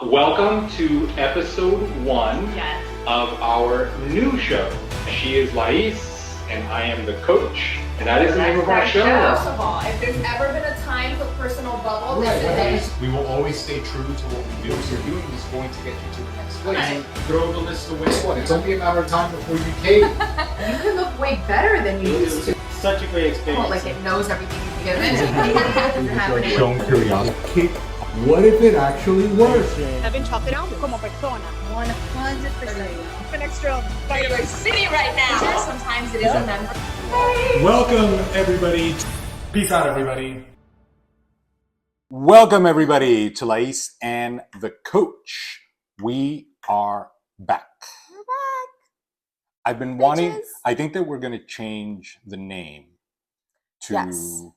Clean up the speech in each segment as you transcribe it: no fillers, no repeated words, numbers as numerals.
Welcome to episode 1 of our new show. She is Lais and I am the coach, and that is the name of our show. First of all, if there's ever been a time for personal bubble, this is We will always stay true to what we do. What you're doing is going to get you to the next place. Right. Throw the list away. It's only a matter of time before you cave. You can look way better than you used to. Such a great experience. Well, like it knows everything you've given. Shown curiosity. What if it actually works? I've been chopped down como persona. 100%. An extra vitamin. City right now. Sometimes it is a member. Welcome, everybody. Peace out, everybody. Welcome, everybody, to Lais and The Coach. We are back. We're back. I've been wanting, I think that we're going to change the name to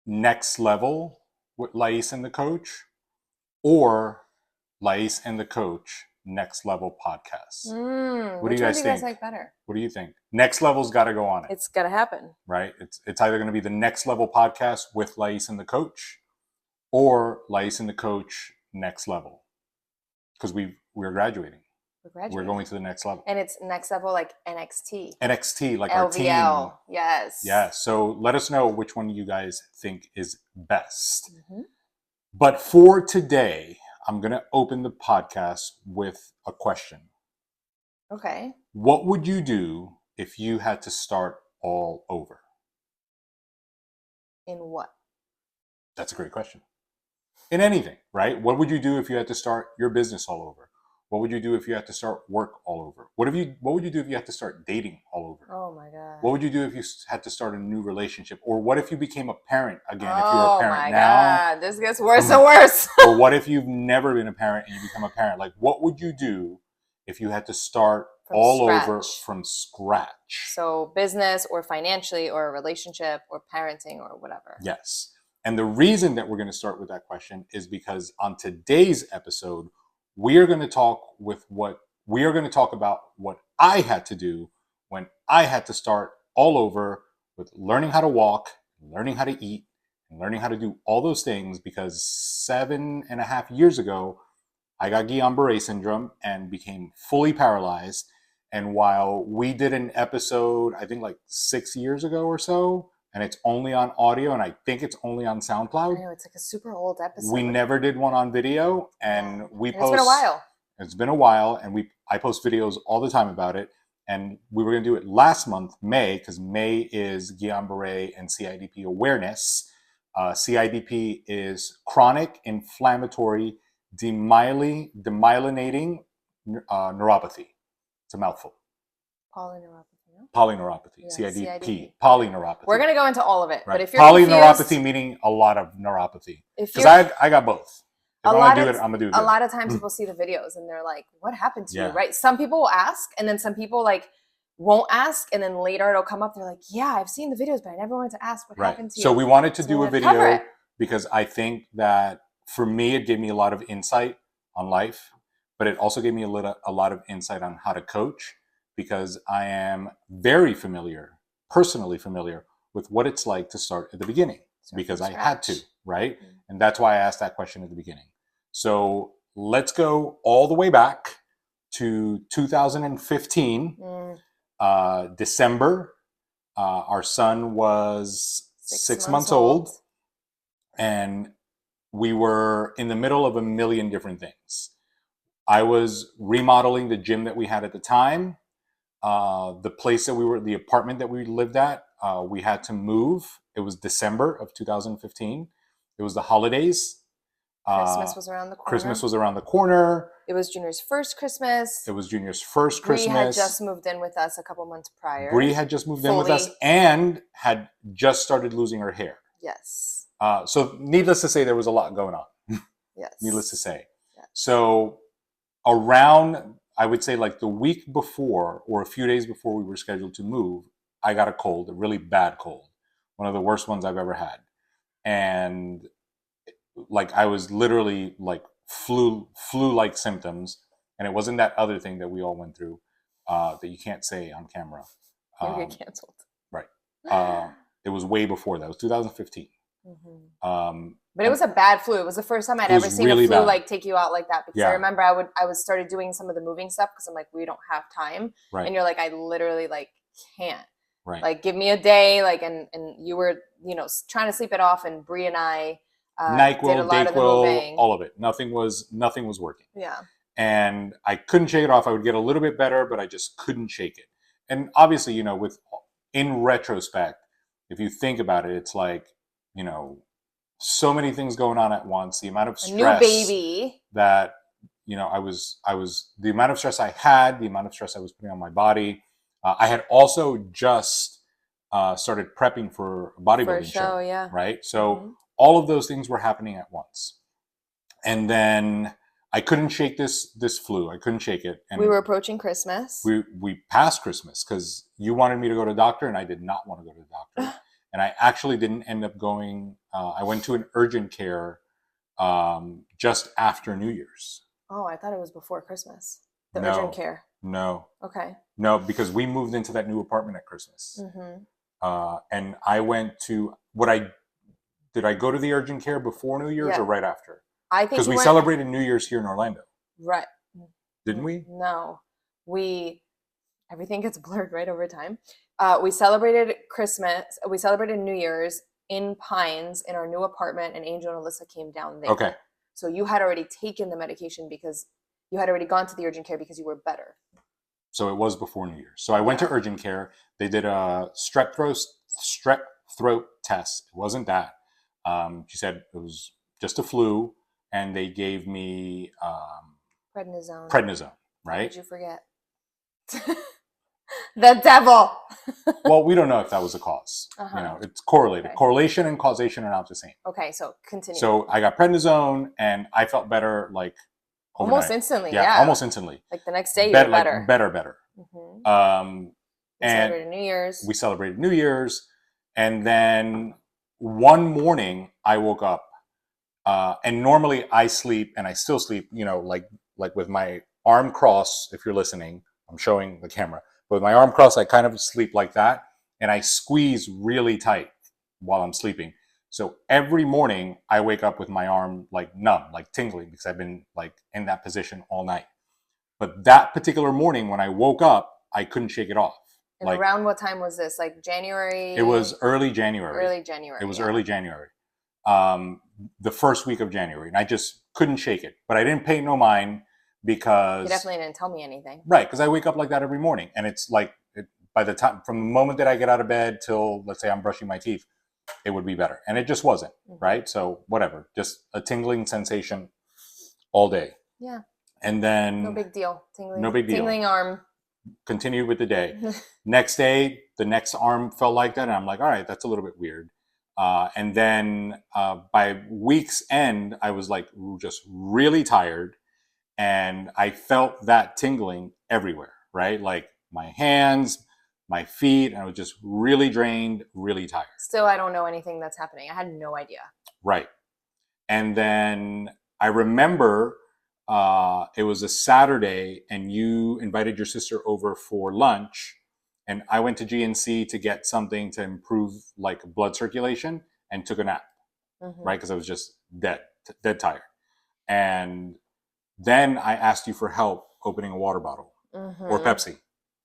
Next Level with Lais and The Coach, or Lais and The Coach Next Level Podcast. What do you guys think? Like better? What do you think? Next Level's got to go on it. It's got to happen. Right? It's either going to be the Next Level Podcast with Lais and The Coach, or Lais and The Coach Next Level, because we're graduating. We're going to the next level. And it's next level like NXT. NXT, like LVL. our team. Yes. Yeah. So let us know which one you guys think is best. Mm-hmm. But for today, I'm going to open the podcast with a question. Okay. What would you do if you had to start all over? In what? That's a great question. In anything, right? What would you do if you had to start your business all over? What would you do if you had to start work all over? What would you do if you had to start dating all over? Oh my God. What would you do if you had to start a new relationship? Or what if you became a parent again, if you were Oh a parent my now? God. This gets worse and worse. Or what if you've never been a parent and you become a parent? Like, what would you do if you had to start over from scratch? So business or financially or a relationship or parenting or whatever. Yes. And the reason that we're going to start with that question is because on today's episode, we are going to talk about what I had to do when I had to start all over with learning how to walk, learning how to eat, and learning how to do all those things, because 7.5 years ago, I got Guillain-Barré Syndrome and became fully paralyzed. And while we did an episode, I think like 6 years ago or so, and it's only on audio, and I think it's only on SoundCloud. I know, it's like a super old episode. We never did one on video, and we post. It's been a while. It's been a while, and I post videos all the time about it. And we were going to do it last month, May, because May is Guillain-Barré and CIDP awareness. CIDP is chronic inflammatory demyelinating neuropathy. It's a mouthful. Polyneuropathy, Yeah, CIDP, polyneuropathy. We're going to go into all of it. Right. But if you're polyneuropathy, confused, meaning a lot of neuropathy. Because I got both. If I'm going to do it, I'm going to do it. A lot of times people see the videos and they're like, what happened to you, Yeah. right? Some people will ask, and then some people like won't ask, and then later it'll come up. They're like, yeah, I've seen the videos, but I never wanted to ask what happened to you. So we wanted to So do we a have to cover video it. because I think that for me, it gave me a lot of insight on life, but it also gave me a lot of insight on how to coach, because I am very personally familiar with what it's like to start at the beginning, because I had to, right? Mm-hmm. And that's why I asked that question at the beginning. So let's go all the way back to 2015, December. Our son was 6 months old, and we were in the middle of a million different things. I was remodeling the gym that we had at the time. The apartment that we lived at, we had to move. It was December of 2015. It was the holidays. Christmas was around the corner. It was Junior's first Christmas. Bree had just moved in with us a couple months prior. Bree had just moved in with us and had just started losing her hair. Yes. So needless to say, there was a lot going on. Yes. Needless to say. Yeah. So around, I would say like the week before or a few days before we were scheduled to move, I got a cold, a really bad cold. One of the worst ones I've ever had. And like I was literally like flu-like symptoms. And it wasn't that other thing that we all went through that you can't say on camera. You get canceled. Right. It was way before that. It was 2015. But it was a bad flu. It was the first time I'd ever seen really a flu like take you out like that. Because I remember I was started doing some of the moving stuff because I'm like, we don't have time. Right. And you're like, I literally like can't. Right. Like, give me a day. Like, and you were, you know, trying to sleep it off, and Bree and I NyQuil, did a lot of the moving. All of it. Nothing was working. Yeah. And I couldn't shake it off. I would get a little bit better, but I just couldn't shake it. And obviously, you know, in retrospect, if you think about it, it's like, you know, so many things going on at once. The amount of stress, a new baby, that, you know, I was the amount of stress I had, the amount of stress I was putting on my body. I had also just started prepping for a bodybuilding show, yeah. Right? So all of those things were happening at once, and then I couldn't shake this flu. I couldn't shake it. And we were approaching Christmas. We passed Christmas because you wanted me to go to the doctor, and I did not want to go to the doctor. And I actually didn't end up going. I went to an urgent care just after New Year's. Oh, I thought it was before Christmas. Urgent care. No. Okay. No, because we moved into that new apartment at Christmas. And I went to did I go to the urgent care before New Year's or right after? I think because we celebrated New Year's here in Orlando. Right. Didn't we? No, everything gets blurred right over time. We celebrated Christmas. We celebrated New Year's in Pines in our new apartment, and Angel and Alyssa came down there. Okay. So you had already taken the medication because you had already gone to the urgent care because you were better. So it was before New Year's. So I went to urgent care. They did a strep throat test. It wasn't that. She said it was just a flu, and they gave me prednisone. Right? How did you forget? The devil. Well, we don't know if that was the cause. You know, it's correlated. Okay. Correlation and causation are not the same. Okay, so continue. So I got prednisone, and I felt better like overnight. Almost instantly. Yeah, almost instantly. Like the next day, you were better. Like, better. We celebrated New Year's. We celebrated New Year's, and then one morning I woke up, and normally I sleep, and I still sleep. You know, like with my arm crossed. If you're listening, I'm showing the camera. But with my arm crossed, I kind of sleep like that, and I squeeze really tight while I'm sleeping. So every morning I wake up with my arm like numb, like tingling, because I've been like in that position all night. But that particular morning when I woke up, I couldn't shake it off. And like, around what time was this? Like January? It was early January. Early January. It was early January. The first week of January. And I just couldn't shake it. But I didn't pay no mind because... You definitely didn't tell me anything. Right, because I wake up like that every morning. And it's like, by the time, from the moment that I get out of bed till, let's say I'm brushing my teeth, it would be better. And it just wasn't, right? So whatever, just a tingling sensation all day. Yeah. And then... No big deal. Tingling. No big deal. Tingling arm. Continued with the day. Next day, the next arm felt like that. And I'm like, all right, that's a little bit weird. And then by week's end, I was like just really tired. And I felt that tingling everywhere, right? Like my hands, my feet, and I was just really drained, really tired. Still, I don't know anything that's happening. I had no idea. Right. And then I remember it was a Saturday, and you invited your sister over for lunch, and I went to GNC to get something to improve like blood circulation and took a nap, right? Because I was just dead tired. And then I asked you for help opening a water bottle or Pepsi.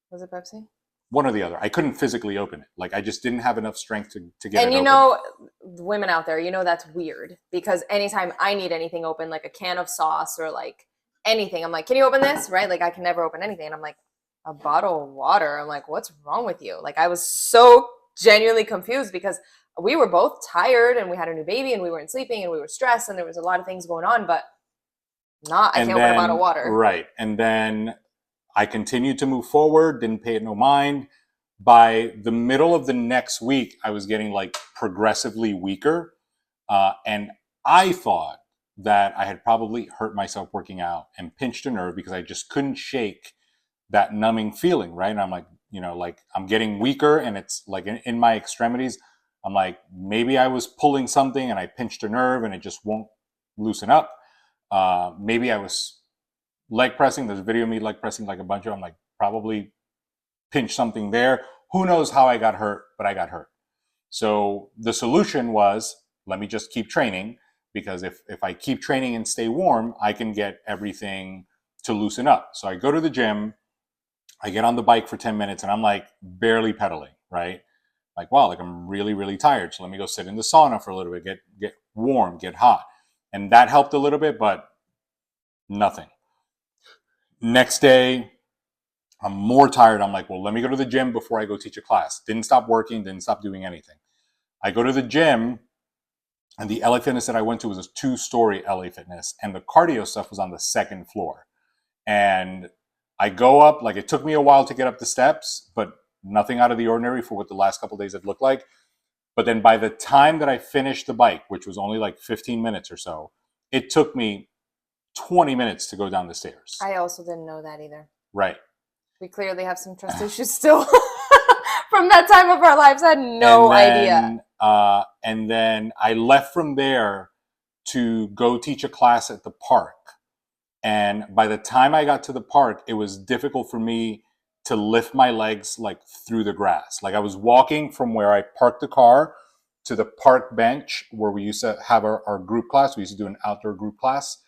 Was it Pepsi? One or the other. I couldn't physically open it. Like I just didn't have enough strength to get it open. And you know, women out there, you know that's weird because anytime I need anything open, like a can of sauce or like anything, I'm like, can you open this? Right? Like I can never open anything. And I'm like, a bottle of water. I'm like, what's wrong with you? Like I was so genuinely confused because we were both tired and we had a new baby and we weren't sleeping and we were stressed and there was a lot of things going on, but I can't open a bottle of water. Right. And then I continued to move forward, didn't pay it no mind. By the middle of the next week, I was getting like progressively weaker. And I thought that I had probably hurt myself working out and pinched a nerve because I just couldn't shake that numbing feeling, right? And I'm like, you know, like I'm getting weaker and it's like in my extremities, I'm like, maybe I was pulling something and I pinched a nerve and it just won't loosen up. Maybe I was leg pressing. There's a video of me leg pressing like a bunch of, I'm like, probably pinched something there. Who knows how I got hurt, but I got hurt. So the solution was, let me just keep training. because if I keep training and stay warm, I can get everything to loosen up. So I go to the gym, I get on the bike for 10 minutes and I'm like barely pedaling, right? Like, wow, like I'm really, really tired. So let me go sit in the sauna for a little bit, get warm, get hot. And that helped a little bit, but nothing. Next day, I'm more tired. I'm like, well, let me go to the gym before I go teach a class. Didn't stop working, didn't stop doing anything. I go to the gym, and the LA Fitness that I went to was a 2-story LA Fitness, and the cardio stuff was on the 2nd floor. And I go up, like it took me a while to get up the steps, but nothing out of the ordinary for what the last couple of days had looked like. But then by the time that I finished the bike, which was only like 15 minutes or so, it took me 20 minutes to go down the stairs. I also didn't know that either. Right. We clearly have some trust issues still from that time of our lives. I had no idea. And then I left from there to go teach a class at the park. And by the time I got to the park, it was difficult for me to lift my legs like through the grass. Like I was walking from where I parked the car to the park bench where we used to have our group class. We used to do an outdoor group class.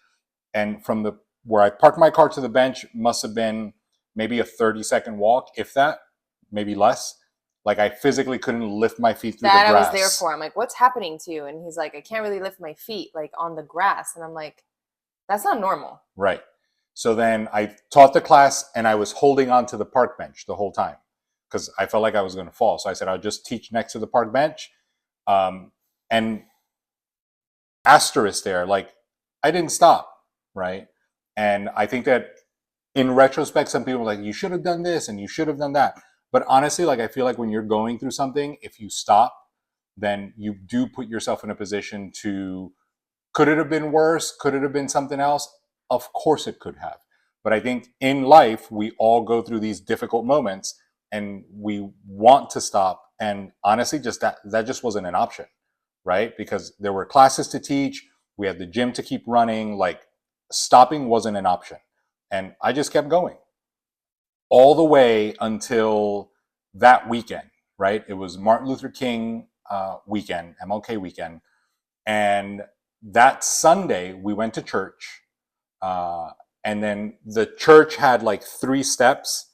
And from where I parked my car to the bench must have been maybe a 30-second walk, if that, maybe less. Like I physically couldn't lift my feet through the grass. That I was there for. I'm like, what's happening to you? And he's like, I can't really lift my feet like on the grass. And I'm like, that's not normal. Right. So then I taught the class and I was holding on to the park bench the whole time because I felt like I was going to fall. So I said, I'll just teach next to the park bench. And asterisk there, like I didn't stop. Right. And I think that in retrospect, some people are like, you should have done this and you should have done that. But honestly, like I feel like when you're going through something, if you stop, then you do put yourself in a position to, could it have been worse? Could it have been something else? Of course it could have. But I think in life, we all go through these difficult moments and we want to stop. And honestly, just that just wasn't an option, right? Because there were classes to teach. We had the gym to keep running. Like stopping wasn't an option. And I just kept going all the way until that weekend, right? It was Martin Luther King weekend, MLK weekend. And that Sunday, we went to church. And then the church had like 3 steps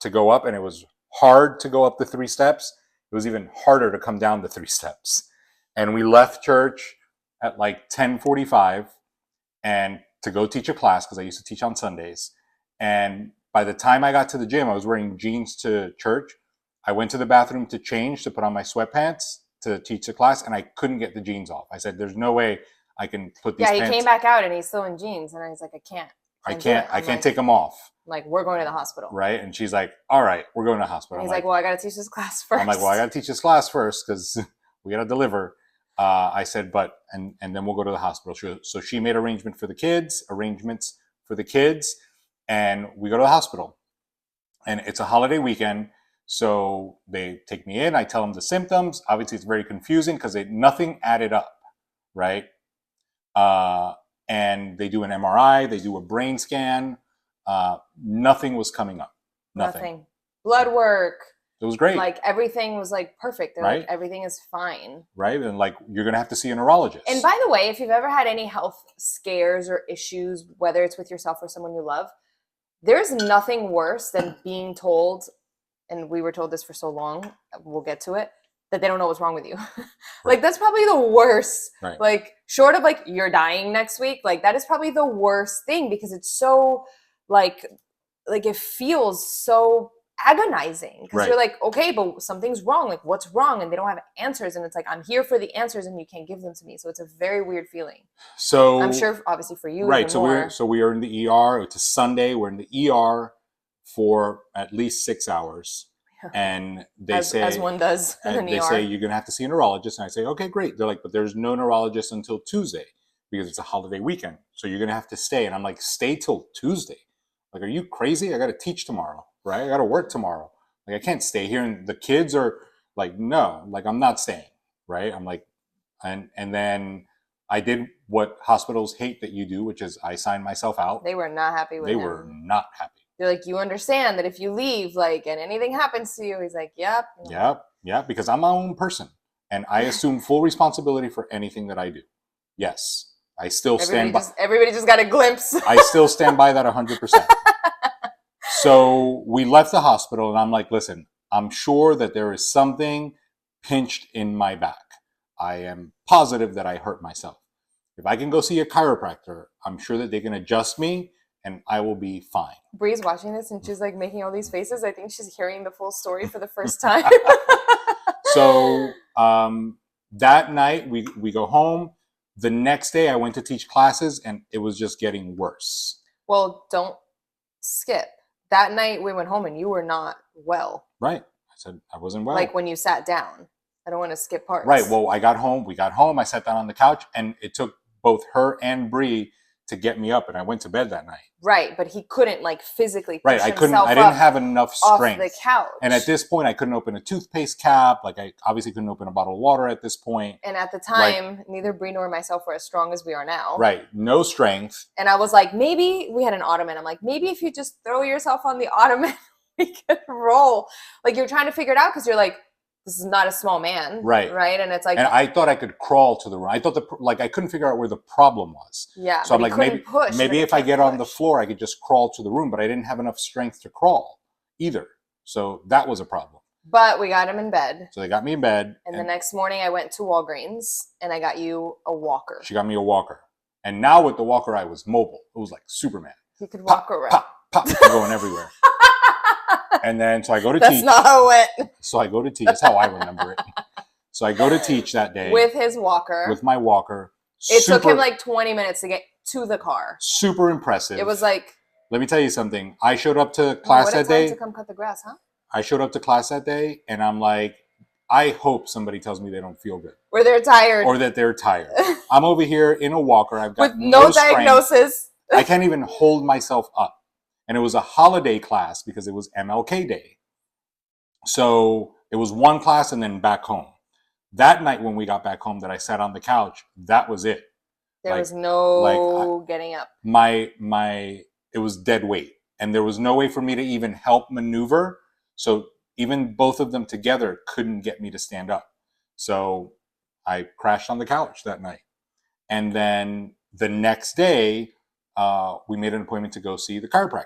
to go up, and it was hard to go up the 3 steps. It was even harder to come down the 3 steps. And we left church at like 10:45 and to go teach a class because I used to teach on Sundays. And by the time I got to the gym, I was wearing jeans to church. I went to the bathroom to change, to put on my sweatpants to teach the class, and I couldn't get the jeans off. I said, there's no way I can put these pants. Yeah, he came back out and he's still in jeans. And I was like, I can't like, take them off. Like, we're going to the hospital. Right? And she's like, all right, we're going to the hospital. And he's like, well, I got to teach this class first. I'm like, well, I got to teach this class first because we got to deliver. I said, but, and then we'll go to the hospital. So she made arrangements for the kids, and we go to the hospital. And it's a holiday weekend. So they take me in. I tell them the symptoms. Obviously, it's very confusing because nothing added up, right? And they do an MRI. They do a brain scan. Nothing was coming up. Nothing. Blood work. It was great. Like everything was like perfect. They're right? Like everything is fine. Right. And like you're going to have to see a neurologist. And by the way, if you've ever had any health scares or issues, whether it's with yourself or someone you love, there's nothing worse than being told, and we were told this for so long, we'll get to it, that they don't know what's wrong with you. Like that's probably the worst. Right. Like short of like you're dying next week, like that is probably the worst thing because it's so like it feels so agonizing because right. You're like, okay, but something's wrong. Like what's wrong? And they don't have answers. And it's like, I'm here for the answers and you can't give them to me. So it's a very weird feeling. So I'm sure obviously for you. Right. So we are in the ER. It's a Sunday. We're in the ER for at least 6 hours. And they say, as one does in an they ER. say, you're going to have to see a neurologist. And I say, okay, great. They're like, but there's no neurologist until Tuesday because it's a holiday weekend. So you're going to have to stay. And I'm like, stay till Tuesday. Like, are you crazy? I got to teach tomorrow, right? I got to work tomorrow. Like, I can't stay here. And the kids are like, no, like, I'm not staying, right? I'm like, and then I did what hospitals hate that you do, which is I signed myself out. They were not happy with They him. were not happy. They're like, you understand that if you leave, like, and anything happens to you, he's like, yep. Yep, because I'm my own person. And I assume full responsibility for anything that I do, Yes. I still stand by. Everybody just got a glimpse. I still stand by that 100%. So we left the hospital and I'm like, listen, I'm sure that there is something pinched in my back. I am positive that I hurt myself. If I can go see a chiropractor, I'm sure that they can adjust me and I will be fine. Bree's watching this and she's like making all these faces. I think she's hearing the full story for the first time. So that night we go home. The next day I went to teach classes and it was just getting worse. Well, don't skip. That night we went home and you were not well. Right. I said I wasn't well. Like when you sat down. I don't want to skip parts. Right. Well, we got home, I sat down on the couch and it took both her and Bree to get me up and I went to bed that night. Right, but he couldn't like physically push I didn't have enough strength. Off the couch. And at this point I couldn't open a toothpaste cap. Like I obviously couldn't open a bottle of water at this point. And at the time, neither Bree nor myself were as strong as we are now. Right. No strength. And I was like, maybe we had an ottoman. I'm like, maybe if you just throw yourself on the ottoman, we could roll. Like you're trying to figure it out because you're like, this is not a small man. Right. Right. And it's like. And I thought I could crawl to the room. I thought I couldn't figure out where the problem was. Yeah. So I'm like, maybe if I get on the floor, I could just crawl to the room, but I didn't have enough strength to crawl either. So that was a problem. But we got him in bed. So they got me in bed. And the next morning I went to Walgreens and I got you a walker. She got me a walker. And now with the walker, I was mobile. It was like Superman. You could walk around. Pop, pop. I'm going everywhere. And then, so I go to teach. That's not how it went. So I go to teach. That's how I remember it. So I go to teach that day. With his walker. With my walker. It took him like 20 minutes to get to the car. Super impressive. It was like. Let me tell you something. I showed up to class that day. To come cut the grass, huh? I showed up to class that day and I'm like, I hope somebody tells me they don't feel good. Or they're tired. Or that they're tired. I'm over here in a walker. I've got with no diagnosis. I can't even hold myself up. And it was a holiday class because it was MLK Day. So it was one class and then back home. That night when we got back home that I sat on the couch, that was it. There was no getting up. It was dead weight. And there was no way for me to even help maneuver. So even both of them together couldn't get me to stand up. So I crashed on the couch that night. And then the next day, we made an appointment to go see the chiropractor.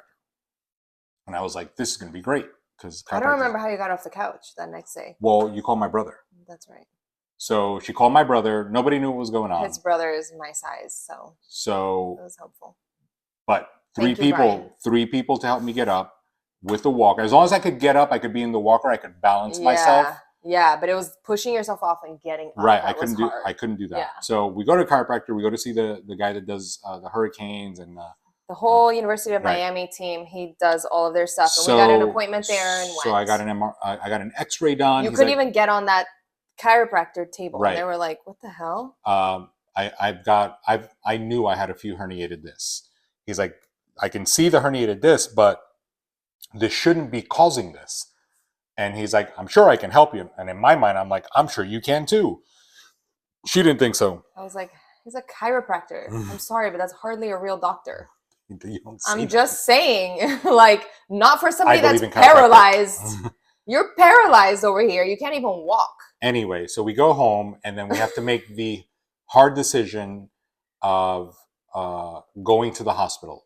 And I was like, this is going to be great. Because I don't remember how you got off the couch that next day. Well, you called my brother. That's right. So she called my brother. Nobody knew what was going on. His brother is my size, so it was helpful. But three people to help me get up with the walker. As long as I could get up, I could be in the walker. I could balance myself. Yeah, but it was pushing yourself off and getting up. Right, I couldn't do that. Yeah. So we go to a chiropractor. We go to see the guy that does the hurricanes and the whole University of Miami team. He does all of their stuff, and we got an appointment there and went. So I got I got an X-ray done. You couldn't even get on that chiropractor table. Right. And they were like, "What the hell?" I knew I had a few herniated discs. He's like, I can see the herniated disc, but this shouldn't be causing this. And he's like, I'm sure I can help you. And in my mind, I'm like, I'm sure you can too. She didn't think so. I was like, he's a chiropractor. I'm sorry, but that's hardly a real doctor. I'm that. Just saying, like, not for somebody that's paralyzed. You're paralyzed over here. You can't even walk. Anyway, so we go home and then we have to make the hard decision of going to the hospital.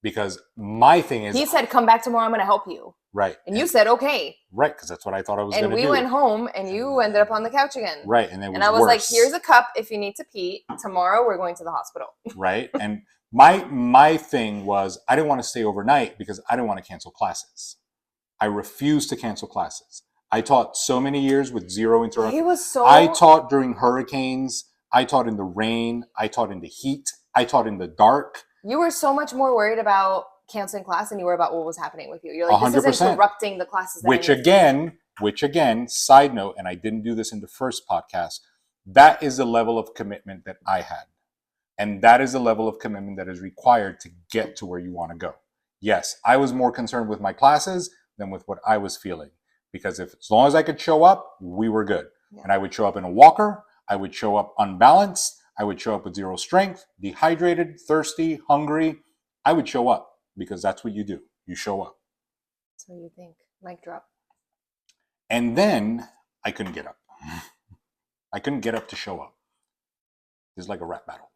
Because my thing is... He said, come back tomorrow, I'm going to help you. Right. And you said, okay. Right, because that's what I thought I was going to do. And we went home, and you ended up on the couch again. Right, and it was And I was worse. like, here's a cup if you need to pee. Tomorrow, we're going to the hospital. Right, and my thing was, I didn't want to stay overnight because I didn't want to cancel classes. I refused to cancel classes. I taught so many years with zero interruption. He was so... I taught during hurricanes. I taught in the rain. I taught in the heat. I taught in the dark. You were so much more worried about canceling class than you were about what was happening with you. You're like, 100%. This is interrupting the classes. Which again, side note, and I didn't do this in the first podcast, that is the level of commitment that I had. And that is the level of commitment that is required to get to where you want to go. Yes, I was more concerned with my classes than with what I was feeling. Because as long as I could show up, we were good. Yeah. And I would show up in a walker. I would show up unbalanced. I would show up with zero strength, dehydrated, thirsty, hungry. I would show up because that's what you do. You show up. That's what you think. Mic drop. And then I couldn't get up. I couldn't get up to show up. This is like a rap battle.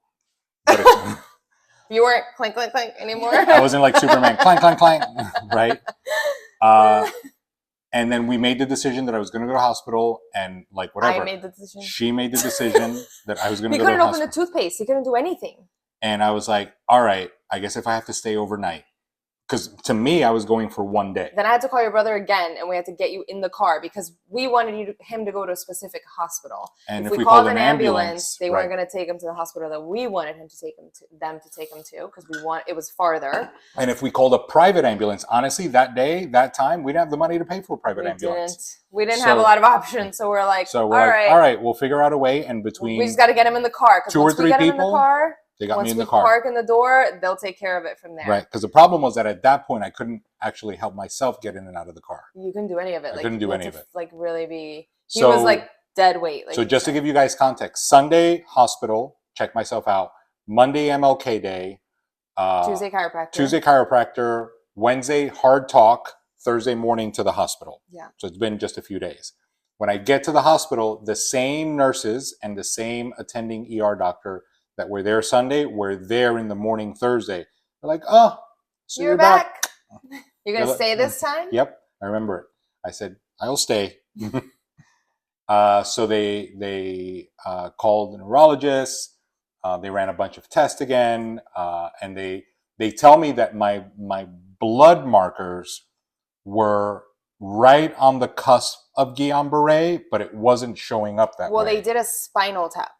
But it's, You weren't clink, clink, clink anymore? I wasn't like Superman, clank, clank, clank, right? And then we made the decision that I was going to go to hospital and like whatever. I made the decision. She made the decision that I was going to He go to couldn't the open the hospital. toothpaste. He couldn't do anything. And I was like, all right, I guess if I have to stay overnight, because to me, I was going for one day. Then I had to call your brother again, and we had to get you in the car because we wanted him to go to a specific hospital. And if if we called called an ambulance, they right. weren't going to take him to the hospital that we wanted them to take him to because it was farther. And if we called a private ambulance, honestly, that day, that time, we didn't have the money to pay for a private ambulance. We didn't have a lot of options, so we're like, all right, we'll figure out a way. And between we just got to get him in the car because once we get him in the car, they got me in once the car. we park in the door, they'll take care of it from there. Right, because the problem was that at that point, I couldn't actually help myself get in and out of the car. You couldn't do any of it. I couldn't do any of it. Like really be. He So- was like dead weight. Like So just to give you guys context, Sunday, hospital, check myself out. Monday, MLK Day. Tuesday chiropractor. Tuesday, chiropractor. Wednesday, hard talk. Thursday morning to the hospital. Yeah. So it's been just a few days. When I get to the hospital, the same nurses and the same attending ER doctor that were there Sunday were there in the morning Thursday. They're like, oh, so you're back. You're going to stay this time? Yep, I remember it. I said, I'll stay. So they called the neurologist. They ran a bunch of tests again. And they tell me that my blood markers were right on the cusp of Guillain-Barré, but it wasn't showing up that way. Well, they did a spinal tap.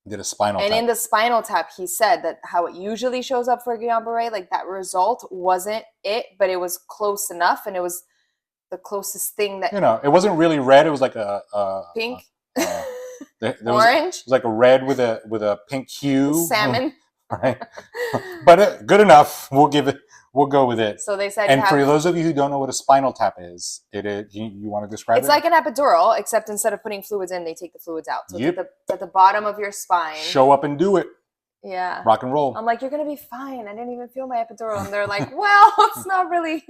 Did a spinal tap. And in the spinal tap, he said that how it usually shows up for Guillain-Barré, like that result wasn't it, but it was close enough, and it was the closest thing that... it wasn't really red. It was like a pink? There Orange? it was like a red with a pink hue. Salmon. Right. But good enough. We'll go with it. So they said... And for those of you who don't know what a spinal tap is, you want to describe it? It's like an epidural, except instead of putting fluids in, they take the fluids out. So Yep. it's at the bottom of your spine. Show up and do it. Yeah. Rock and roll. I'm like, you're going to be fine. I didn't even feel my epidural. And they're like, well, it's not really...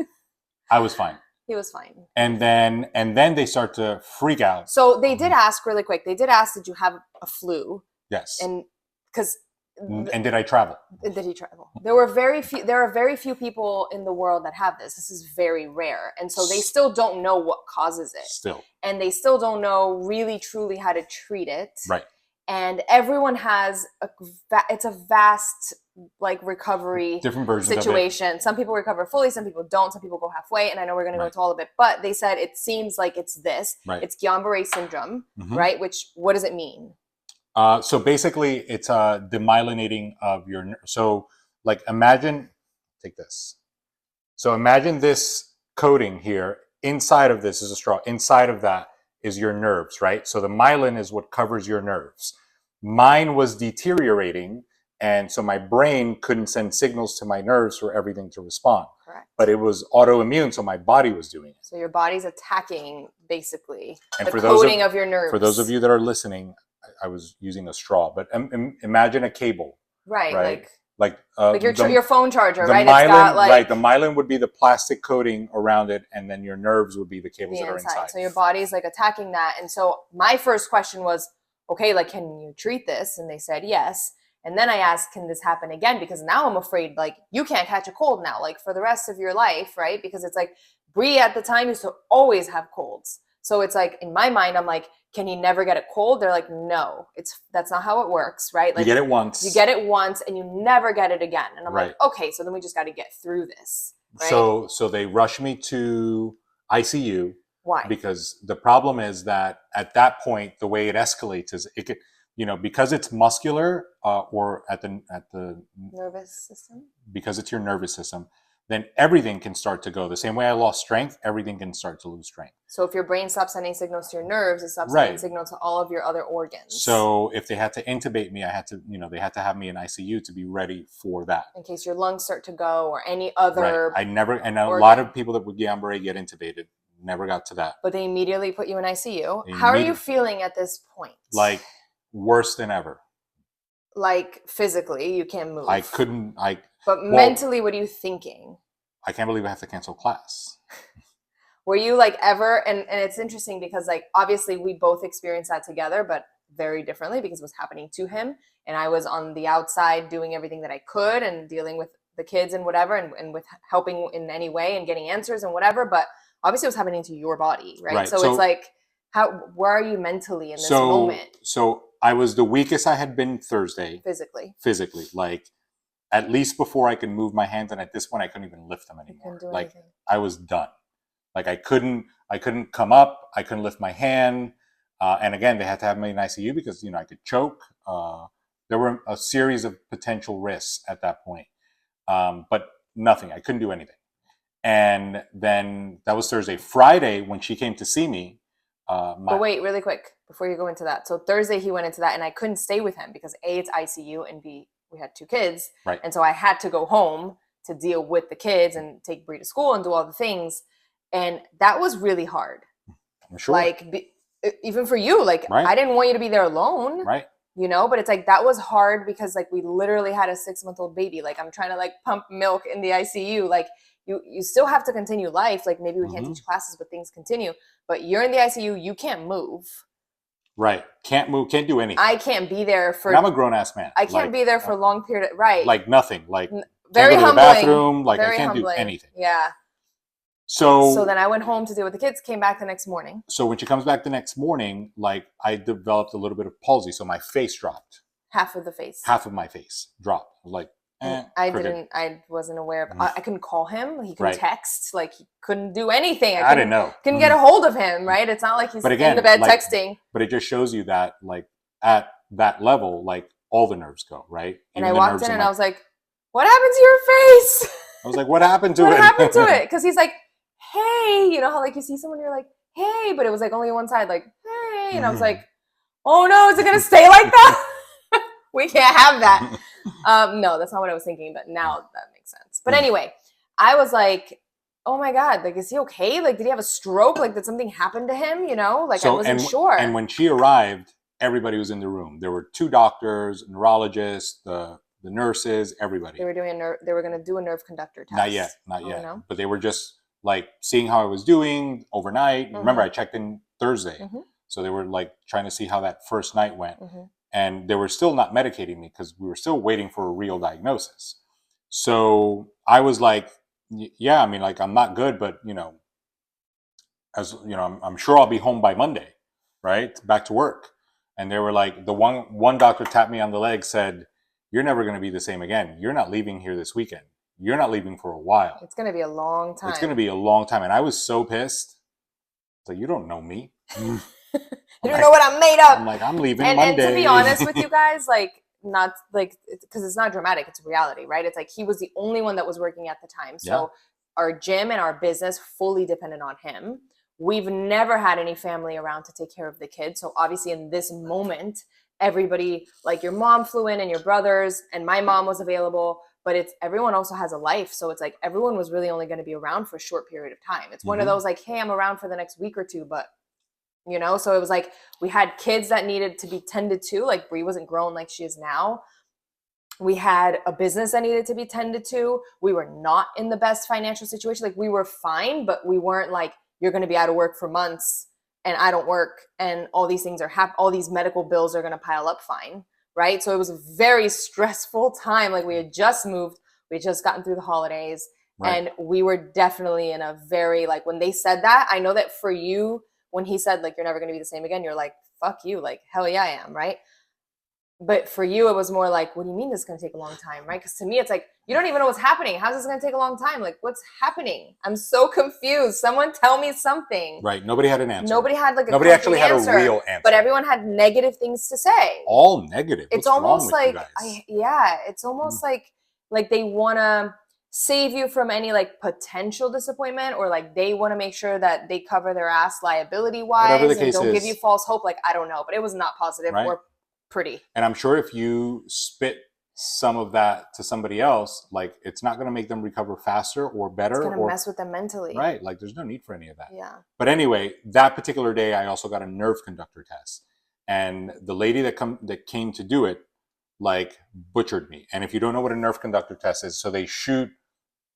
I was fine. He was fine. And then they start to freak out. So they did ask really quick. They did ask, did you have a flu? Yes. And because... And did I travel? Did he travel? There are very few people in the world that have this. This is very rare. And so they still don't know what causes it. Still. And they still don't know really truly how to treat it. Right. And everyone has it's a vast like recovery different versions situation. of it. Some people recover fully, some people don't, some people go halfway, and I know we're going to go into all of it, but they said it seems like it's this. Right. It's Guillain-Barré syndrome, Mhm. right? Which, what does it mean? So basically, it's a demyelinating of your. So, like, take this. So imagine this coating here. Inside of this is a straw. Inside of that is your nerves, right? So the myelin is what covers your nerves. Mine was deteriorating, and so my brain couldn't send signals to my nerves for everything to respond. Correct. But it was autoimmune, so my body was doing it. So your body's attacking basically And the for those coating of your nerves. For those of you that are listening, I was using a straw, but imagine a cable, right? like your phone charger, the right? Myelin, It's got like right. The myelin would be the plastic coating around it, and then your nerves would be the cables that are inside. So your body's like attacking that. And so my first question was, okay, like, can you treat this? And they said yes. And then I asked, can this happen again? Because now I'm afraid, like, you can't catch a cold now, like for the rest of your life, right? Because it's like Bree at the time used to always have colds. So it's like, in my mind, I'm like, can he never get a cold? They're like, no, that's not how it works, right? Like, you get it once. You get it once and you never get it again. And I'm Right. like, okay, so then we just got to get through this. Right? So they rush me to ICU. Why? Because the problem is that at that point, the way it escalates is it could, because it's muscular or at the nervous system, because it's your nervous system, then everything can start to go. The same way I lost strength, everything can start to lose strength. So if your brain stops sending signals to your nerves, it stops Right. sending signals to all of your other organs. So if they had to intubate me, I had to, they had to have me in ICU to be ready for that. In case your lungs start to go or any other. Right. And a organ. lot of people that would Guillain-Barré get intubated. Never got to that. But they immediately put you in ICU. How are you feeling at this point? Like worse than ever. Like physically, you can't move. But mentally, what are you thinking? I can't believe I have to cancel class. Were you like ever, and it's interesting because like obviously we both experienced that together, but very differently because it was happening to him. And I was on the outside doing everything that I could and dealing with the kids and whatever, and with helping in any way and getting answers and whatever. But obviously it was happening to your body, right? So it's like, where are you mentally in this moment? So I was the weakest I had been Thursday. Physically. Like, at least before I could move my hands, and at this point I couldn't even lift them anymore. Like, anything. I was done. Like, I couldn't come up, I couldn't lift my hand. And again, they had to have me in ICU because, I could choke. There were a series of potential risks at that point. But nothing, I couldn't do anything. And then that was Thursday. Friday, when she came to see me. But wait, really quick, before you go into that. So Thursday he went into that, and I couldn't stay with him because A, it's ICU, and B, we had 2 kids. Right. And so I had to go home to deal with the kids and take Bree to school and do all the things. And that was really hard. I'm sure. Like, even for you, like, right. I didn't want you to be there alone. Right. But it's like, that was hard because like we literally had a 6-month-old baby. Like, I'm trying to like pump milk in the ICU. Like, you still have to continue life. Like, maybe we can't teach classes, but things continue. But you're in the ICU, you can't move. Right. Can't move, can't do anything. I can't be there for... And I'm a grown-ass man. I can't be there for a long period of... Right. Like, nothing. Like, very can't go to humbling. the bathroom. Like, very I can't humbling. do anything. Yeah. So then I went home to deal with the kids, came back the next morning. So when she comes back the next morning, like, I developed a little bit of palsy. So my face dropped. Half of the face. Half of my face dropped. I was like, I wasn't aware of, I couldn't call him. He couldn't text. Like, he couldn't do anything. I didn't know. Couldn't get a hold of him, right? It's not like he's in the bed texting. But it just shows you that, like, at that level, like, all the nerves go, right? And I walked in and I was like, what happened to your face? I was like, what happened to it? What happened to it? Because he's like, hey, you know how like you see someone, you're like, hey, but it was like only one side, like, hey. And I was like, oh no, is it going to stay like that? We can't have that. No, that's not what I was thinking, but now that makes sense. But anyway, I was like, oh my God, like, is he okay? Like, did he have a stroke? Like, did something happen to him? Like, I wasn't sure. And when she arrived, everybody was in the room. There were 2 doctors, neurologists, the nurses, everybody. They were going to do a nerve conductor test. Not yet. No? But they were just like seeing how I was doing overnight. Remember, I checked in Thursday. So they were like trying to see how that first night went. And they were still not medicating me because we were still waiting for a real diagnosis. So I was like, yeah, I mean, like, I'm not good, but, I'm sure I'll be home by Monday, right? Back to work. And they were like, the one doctor tapped me on the leg, said, you're never going to be the same again. You're not leaving here this weekend. You're not leaving for a while. It's going to be a long time. It's going to be a long time. And I was so pissed. So you don't know me. You don't know what I'm made of. I'm like, I'm leaving Monday. And to be honest with you guys, like, not like, because it's not dramatic, it's reality, right? It's like he was the only one that was working at the time. So our gym and our business fully depended on him. We've never had any family around to take care of the kids. So obviously in this moment, everybody, like, your mom flew in and your brothers, and my mom was available, but everyone also has a life. So it's like everyone was really only going to be around for a short period of time. It's one of those like, hey, I'm around for the next week or 2, but so it was like we had kids that needed to be tended to. Like, Bree wasn't grown like she is now. We had a business that needed to be tended to. We were not in the best financial situation. Like, we were fine, but we weren't like, you're going to be out of work for months and I don't work and all these things are all these medical bills are going to pile up fine, right? So it was a very stressful time. Like, we had just moved. We had just gotten through the holidays. Right. And we were definitely in a very, like, when they said that, I know that for you, when he said, like, you're never going to be the same again, you're like, fuck you. Like, hell yeah, I am, right? But for you, it was more like, what do you mean this is going to take a long time, right? Because to me, it's like, you don't even know what's happening. How's this going to take a long time? Like, what's happening? I'm so confused. Someone tell me something. Right. Nobody had an answer. Nobody had like Nobody actually had a real answer. But everyone had negative things to say. All negative. It's almost like, it's almost like they want to save you from any like potential disappointment, or like they want to make sure that they cover their ass liability wise and don't give you false hope. Like, I don't know, but it was not positive or pretty. And I'm sure if you spit some of that to somebody else, like, it's not going to make them recover faster or better. It's going to mess with them mentally. Right. Like, there's no need for any of that. Yeah. But anyway, that particular day, I also got a nerve conductor test. And the lady that came to do it, like, butchered me. And if you don't know what a nerve conductor test is, so they shoot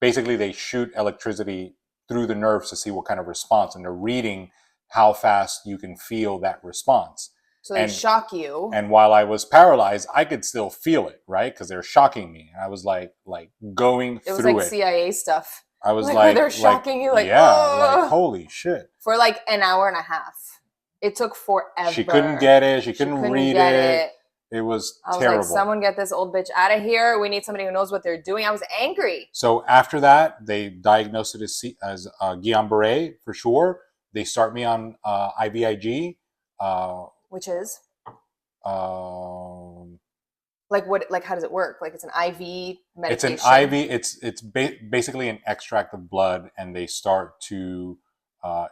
electricity through the nerves to see what kind of response, and they're reading how fast you can feel that response. So they shock you. And while I was paralyzed, I could still feel it, right? Because they're shocking me. And I was like going through it. It was like CIA stuff. I was they're shocking you, like, yeah, oh. like holy shit. For like an hour and a half. It took forever. She couldn't get it. She couldn't read it. It was terrible. I was like, someone get this old bitch out of here. We need somebody who knows what they're doing. I was angry. So after that, they diagnosed it as Guillain-Barré for sure. They start me on IVIG. Which is? Like what? Like how does it work? Like it's an IV medication. It's an IV. It's basically an extract of blood, and they start to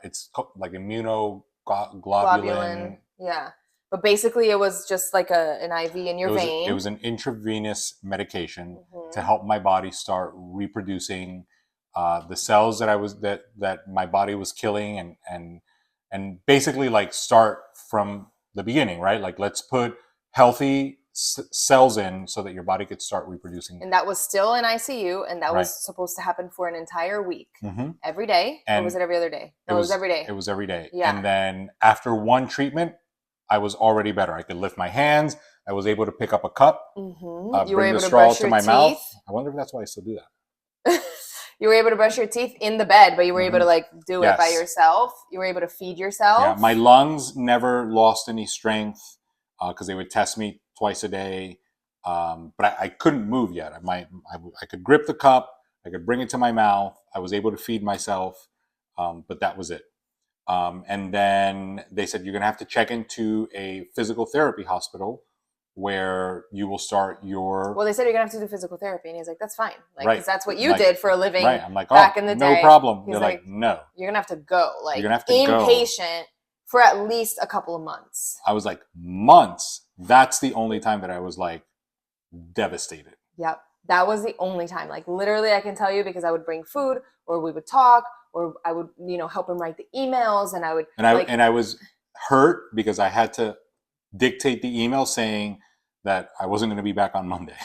it's like immunoglobulin. Yeah, but basically it was just like an IV in your vein. It was an intravenous medication to help my body start reproducing the cells that my body was killing, and basically like start from the beginning, right? Like let's put healthy cells in so that your body could start reproducing. And that was still in ICU, and that was supposed to happen for an entire week. Every day? Or was it every other day? No, it was every day. It was every day. Yeah. And then after one treatment, I was already better. I could lift my hands. I was able to pick up a cup, you were bring able the to straw brush to your my teeth. mouth. I wonder if that's why I still do that. You were able to brush your teeth in the bed, but you were able to like do it by yourself. You were able to feed yourself. Yeah, my lungs never lost any strength because they would test me twice a day. But I couldn't move yet. I could grip the cup. I could bring it to my mouth. I was able to feed myself, but that was it. And then they said, you're going to have to check into a physical therapy hospital where you will start your... Well, they said you're going to have to do physical therapy. And he's like, that's fine. Like, right. because that's what you did for a living I'm like, back in the day. No problem. He's They're like, no. You're going to have to go. Like, you're going to have to inpatient for at least a couple of months. I was like, months? That's the only time that I was like devastated. Yep. That was the only time. Like, literally, I can tell you because I would bring food or we would talk or I would, help him write the emails and I would... And I was hurt because I had to dictate the email saying that I wasn't going to be back on Monday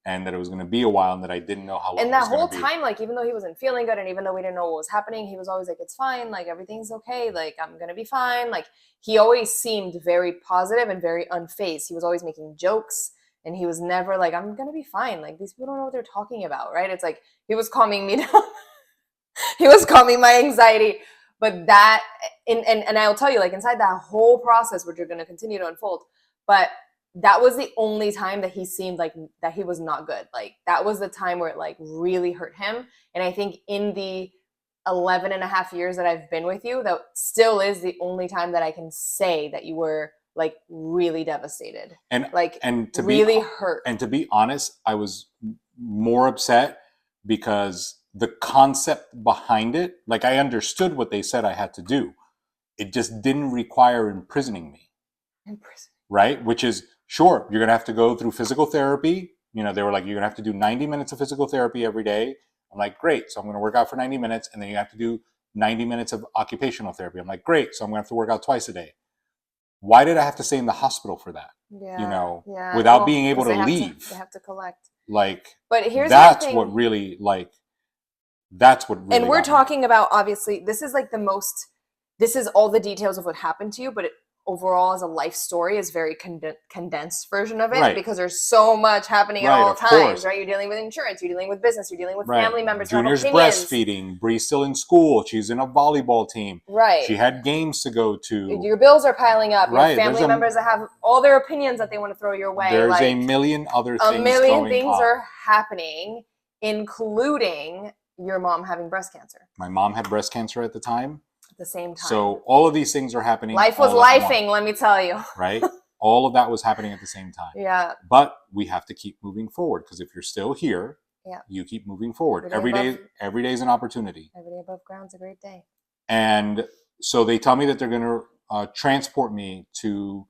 and that it was going to be a while and that I didn't know how long. And that whole time, like, even though he wasn't feeling good and even though we didn't know what was happening, he was always like, it's fine. Like, everything's okay. Like, I'm going to be fine. Like, he always seemed very positive and very unfazed. He was always making jokes and he was never like, I'm going to be fine. Like, these people don't know what they're talking about, right? It's like, he was calming me down. He was calming my anxiety. But that, and I'll tell you, like, inside that whole process, which you're going to continue to unfold, but that was the only time that he seemed like that he was not good. Like, that was the time where it like really hurt him. And I think in the 11 and a half years that I've been with you, that still is the only time that I can say that you were like really devastated and to really hurt. And to be honest, I was more upset because the concept behind it, like I understood what they said I had to do. It just didn't require imprisoning me. Right? Which is, sure, you're going to have to go through physical therapy. They were like, you're going to have to do 90 minutes of physical therapy every day. I'm like, great. So I'm going to work out for 90 minutes. And then you have to do 90 minutes of occupational therapy. I'm like, great. So I'm going to have to work out twice a day. Why did I have to stay in the hospital for that? Yeah. Without being able to leave. They have to collect. Like, but here's that's what really, and we're talking about, obviously, this is all the details of what happened to you, but overall as a life story is very condensed version of it because there's so much happening at all times, right? You're dealing with insurance, you're dealing with business, you're dealing with family members. Junior's breastfeeding, Bree's still in school, she's in a volleyball team. Right. She had games to go to. Your bills are piling up. Your family members that have all their opinions that they want to throw your way. There's a million other things. A million things are happening, including your mom having breast cancer. My mom had breast cancer at the time. At the same time. So all of these things are happening. Life was lifing, let me tell you. Right? All of that was happening at the same time. Yeah. But we have to keep moving forward because if you're still here, you keep moving forward. Every day is an opportunity. Every day above ground's a great day. And so they tell me that they're going to transport me to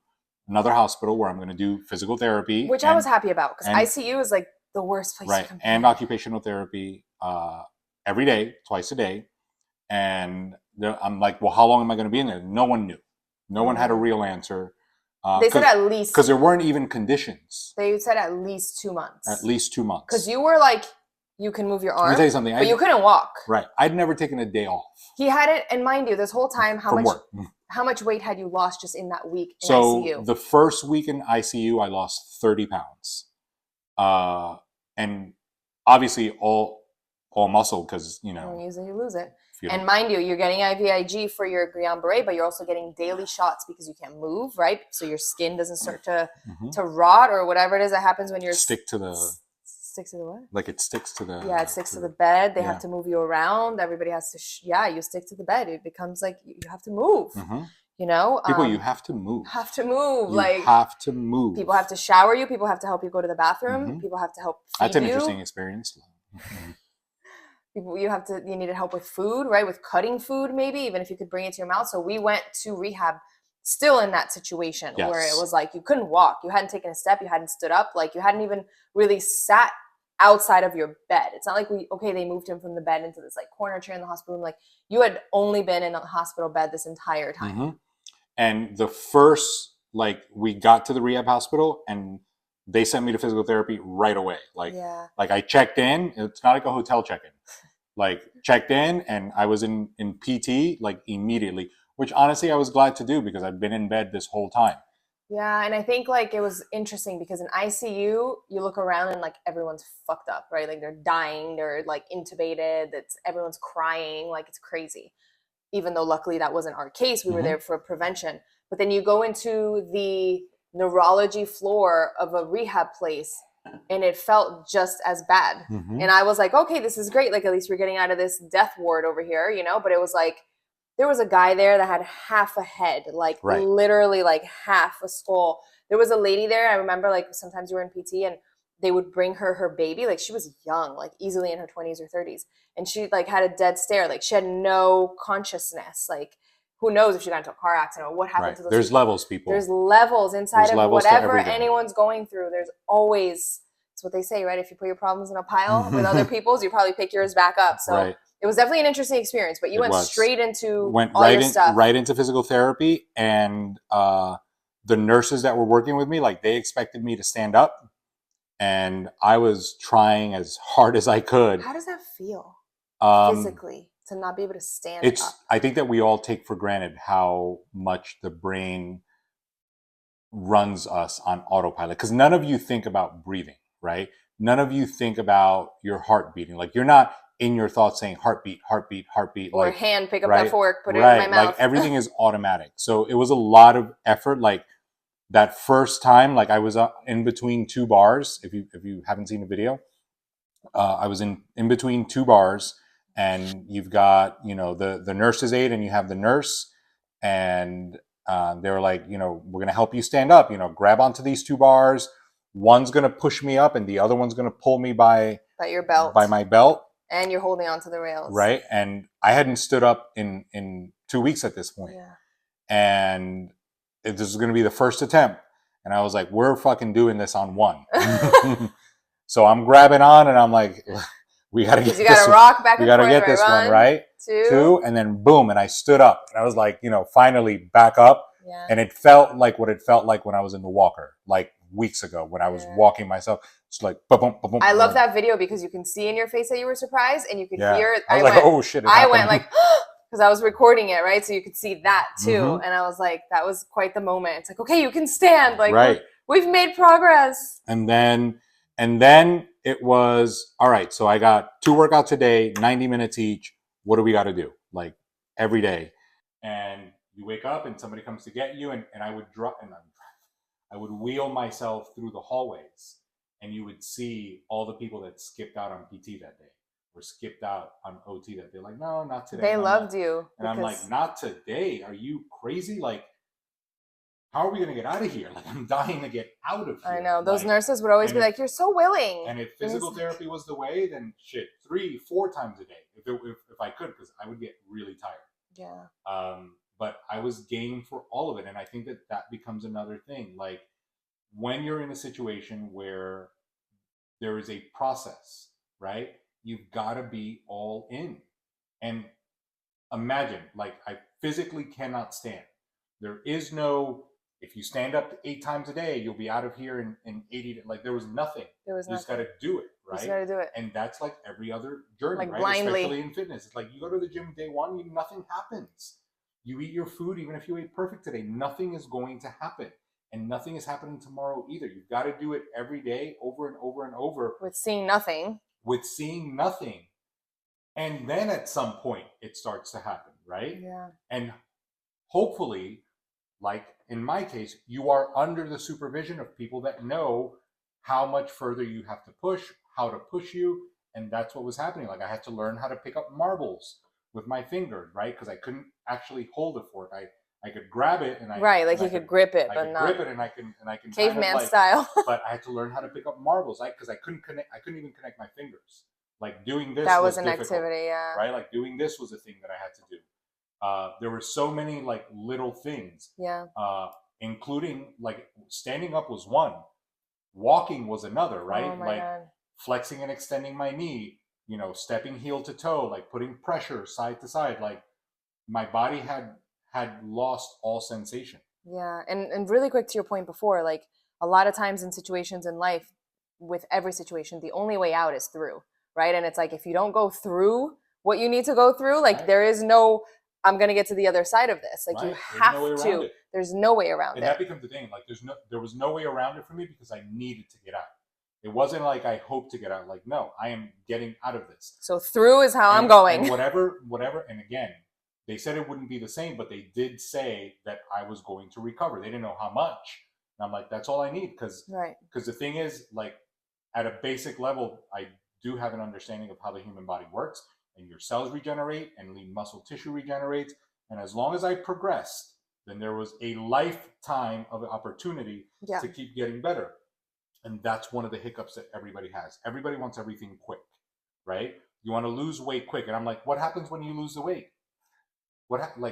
another hospital where I'm going to do physical therapy. Which I was happy about because ICU is like the worst place to come. And occupational therapy every day, twice a day. And I'm like, well, how long am I going to be in there? No one knew. No one had a real answer. They said at least. Because there weren't even conditions. They said at least 2 months. At least 2 months. Because you were like, you can move your arm. Let me tell you something. But you couldn't walk. Right. I'd never taken a day off. He had it, and mind you, this whole time, how how much weight had you lost just in that week in So ICU? the first week in ICU, I lost 30 pounds. And obviously all muscle, because, you know. When you use it, you lose it. You And mind you, you're getting IVIG for your Guillain-Barré, but you're also getting daily shots because you can't move, right? So your skin doesn't start to rot or whatever it is that happens when you're stick to the what? Like it sticks to the it sticks to the bed. They have to move you around. Everybody has to you stick to the bed. It becomes like you have to move. You know, people, you have to move. Have to move. You like have to move. People have to shower you. People have to help you go to the bathroom. People have to help feed That's an you. interesting experience. People, you needed help with food, right? With cutting food, maybe even if you could bring it to your mouth. So we went to rehab, still in that situation where it was like you couldn't walk, you hadn't taken a step, you hadn't stood up, like you hadn't even really sat outside of your bed. It's not like they moved him from the bed into this like corner chair in the hospital room. Like you had only been in a hospital bed this entire time. And the first, like, we got to the rehab hospital and they sent me to physical therapy right away. Like I checked in. It's not like a hotel check-in. Like checked in and I was in PT like immediately, which honestly I was glad to do because I've been in bed this whole time. Yeah, and I think like it was interesting because in ICU, you look around and like everyone's fucked up, right? Like they're dying, they're like intubated, everyone's crying, like it's crazy. Even though luckily that wasn't our case, we were there for prevention. But then you go into the neurology floor of a rehab place and it felt just as bad. And I was like, okay, this is great. Like at least we're getting out of this death ward over here, you know? But it was like, there was a guy there that had half a head, like literally like half a skull. There was a lady there. I remember like sometimes you were in PT and they would bring her baby. Like she was young, like easily in her 20s or 30s. And she like had a dead stare. Like she had no consciousness. Like who knows if she got into a car accident or what happened to those There's people. levels, people. There's levels inside of levels whatever anyone's going through. There's always, it's what they say, right? If you put your problems in a pile with other people's, you probably pick yours back up. So it was definitely an interesting experience, but you went straight into your stuff. Right into physical therapy. And the nurses that were working with me, like they expected me to stand up. And I was trying as hard as I could. How does that feel physically to not be able to stand up? I think that we all take for granted how much the brain runs us on autopilot. Because none of you think about breathing, right? None of you think about your heart beating. Like you're not in your thoughts saying heartbeat, heartbeat, heartbeat. Or like, hand, pick up that fork, put it in my mouth. Like everything is automatic. So it was a lot of effort. Like that first time, like I was in between two bars. If you haven't seen the video, I was in between two bars, and you've got, you know, the nurse's aide and you have the nurse, and they were like, you know, we're going to help you stand up, you know, grab onto these two bars. One's going to push me up and the other one's going to pull me by your belt, by my belt. And you're holding onto the rails. Right. And I hadn't stood up in 2 weeks at this point. Yeah. And this was going to be the first attempt. And I was like, we're fucking doing this on one. So I'm grabbing on and I'm like, we got to get this. You got to rock back and forth. We got to get this one, right? Two. And then boom. And I stood up and I was like, you know, finally back up. Yeah. And it felt like what it felt like when I was in the walker, like weeks ago when I was walking myself. It's like, boom, boom, boom, I love that video because you can see in your face that you were surprised and you could hear it. I was like, oh shit. I went like, because I was recording it, right? So you could see that too. And I was like, that was quite the moment. It's like, okay, you can stand. Like, we've made progress. And then it was, all right, so I got 2 workouts a day, 90 minutes each. What do we got to do? Like every day. And you wake up and somebody comes to get you, and I would drop, and I would wheel myself through the hallways, and you would see all the people that skipped out on PT that day or skipped out on OT that day. Like, no, not today. They loved you. And I'm like, not today. Are you crazy? Like, how are we going to get out of here? Like, I'm dying to get out of here. I know. Those nurses would always be like, you're so willing. And if physical therapy was the way, then shit, 3-4 times a day. If I could, because I would get really tired. Yeah. But I was game for all of it. And I think that becomes another thing. Like when you're in a situation where there is a process, right? You've got to be all in. And imagine, like, I physically cannot stand. There is no, if you stand up 8 times a day, you'll be out of here in 80. Like there was nothing. You just got to do it, right? You just got to do it. And that's like every other journey, like right? blindly. Especially in fitness. It's like you go to the gym day one, nothing happens. you eat your food, even if you ate perfect today, nothing is going to happen. And nothing is happening tomorrow either. You've got to do it every day, over and over and over. With seeing nothing. With seeing nothing. And then at some point, it starts to happen, right? Yeah. And hopefully, like in my case, you are under the supervision of people that know how much further you have to push, how to push you. And that's what was happening. Like I had to learn how to pick up marbles with my finger, right? Because I couldn't actually hold a fork. I could grab it and you could grip it, but not grip it and I can caveman kind of like, style. But I had to learn how to pick up marbles, because I couldn't even connect my fingers. Like doing this that was an difficult, activity, yeah. right? Like doing this was a thing that I had to do. There were so many like little things, yeah, including like standing up was one, walking was another, right? Oh my like God. flexing and extending my knee, stepping heel to toe, like putting pressure side to side. Like my body had lost all sensation. Yeah, and really quick to your point before, like a lot of times in situations in life, with every situation, the only way out is through, right? And it's like if you don't go through what you need to go through, like Right. there is no, I'm gonna get to the other side of this. Like Right. you There's have no way around to. it. There's no way around And it. that becomes the thing. Like there was no way around it for me because I needed to get out. It wasn't like I hoped to get out. Like, no, I am getting out of this. So through is how I'm going. And whatever. And again, they said it wouldn't be the same, but they did say that I was going to recover. They didn't know how much. And I'm like, that's all I need. Because Right. the thing is, like, at a basic level, I do have an understanding of how the human body works. And your cells regenerate and lean muscle tissue regenerates. And as long as I progressed, then there was a lifetime of opportunity Yeah. to keep getting better. And that's one of the hiccups that everybody has. Everybody wants everything quick, right? You want to lose weight quick. And I'm like, what happens when you lose the weight?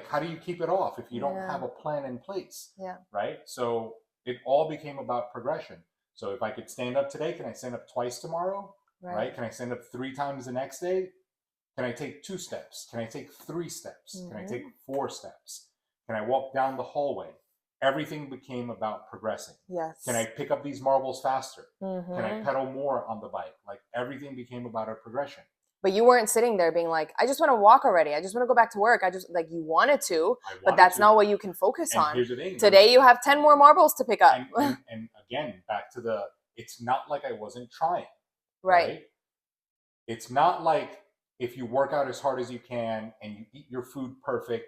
How do you keep it off if you don't Yeah. have a plan in place? Yeah. Right? So it all became about progression. So if I could stand up today, can I stand up twice tomorrow? Right? Can I stand up 3 times the next day? Can I take 2 steps? Can I take 3 steps? Can I take 4 steps? Can I walk down the hallway? Everything became about progressing. Yes. Can I pick up these marbles faster? Mm-hmm. Can I pedal more on the bike? Like everything became about a progression. But you weren't sitting there being like, I just want to walk already. I just want to go back to work. I just like you wanted to, but that's not what you can focus and on. Here's the thing. Today you have 10 more marbles to pick up. And again, back to it's not like I wasn't trying. Right. It's not like if you work out as hard as you can and you eat your food perfect,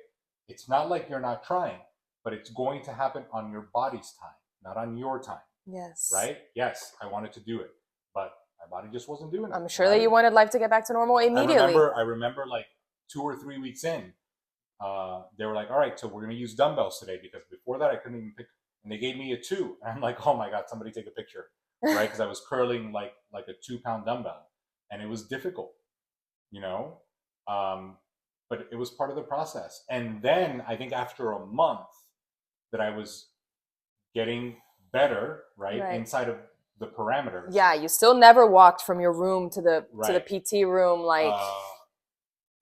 it's not like you're not trying, but it's going to happen on your body's time, not on your time. Yes. Right? Yes, I wanted to do it, but my body just wasn't doing it. I'm sure that you wanted life to get back to normal immediately. I remember like 2 or 3 weeks in, they were like, all right, so we're going to use dumbbells today, because before that I couldn't even pick, and they gave me a 2. And I'm like, oh my God, somebody take a picture, right? Because I was curling like a 2-pound dumbbell, and it was difficult, but it was part of the process. And then I think after a month that I was getting better, right. Inside of the parameters. Yeah, you still never walked from your room to the PT room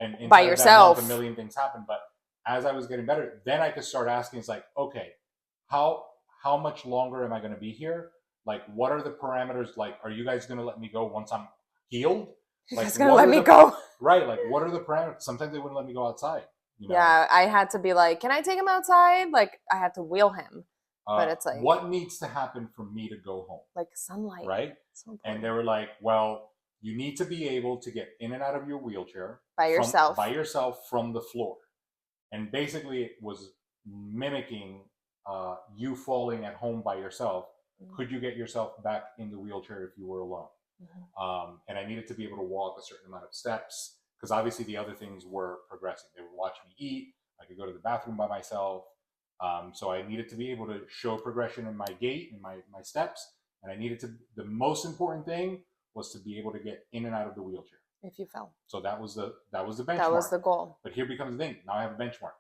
and by yourself. Month, a million things happened, but as I was getting better, then I could start asking, it's like, okay, how much longer am I going to be here? Like, what are the parameters? Like, are you guys going to let me go once I'm healed? Like, it's going to let me go. Right. Like, what are the parameters? Sometimes they wouldn't let me go outside. Yeah, I had to be like, can I take him outside? Like, I had to wheel him. But it's like, what needs to happen for me to go home? Like sunlight. Right. And they were like, well, you need to be able to get in and out of your wheelchair by yourself from the floor. And basically it was mimicking you falling at home by yourself. Mm-hmm. Could you get yourself back in the wheelchair if you were alone? Mm-hmm. And I needed to be able to walk a certain amount of steps, because obviously the other things were progressing. They would watch me eat. I could go to the bathroom by myself. So I needed to be able to show progression in my gait and my steps. And I needed to, the most important thing was to be able to get in and out of the wheelchair. If you fell. So that was the benchmark. That was the goal. But here becomes the thing. Now I have a benchmark,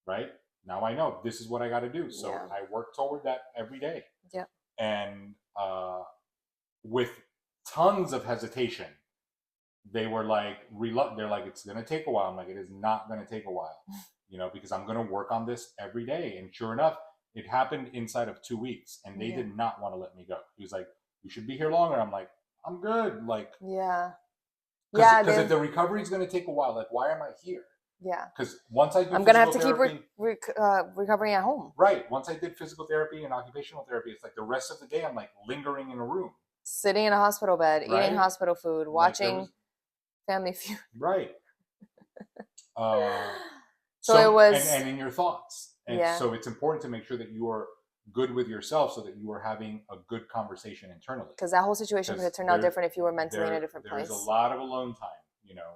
right? Now I know this is what I got to do. So I work toward that every day. Yeah. And with tons of hesitation, they were like, they're like, it's going to take a while. I'm like, it is not going to take a while. Because I'm going to work on this every day. And sure enough, it happened inside of 2 weeks, and they did not want to let me go. He was like, you should be here longer. I'm like, I'm good. Like, yeah. Because if the recovery is going to take a while, like, why am I here? Yeah. Because once I do I'm going to have to keep therapy, recovering at home. right. Once I did physical therapy and occupational therapy, it's like the rest of the day I'm like lingering in a room. Sitting in a hospital bed, Right? eating hospital food, watching Family Feud. Right. So it was... And in your thoughts. And so it's important to make sure that you are good with yourself so that you are having a good conversation internally. Because that whole situation could have turned out different if you were mentally in a different place. There's a lot of alone time, you know.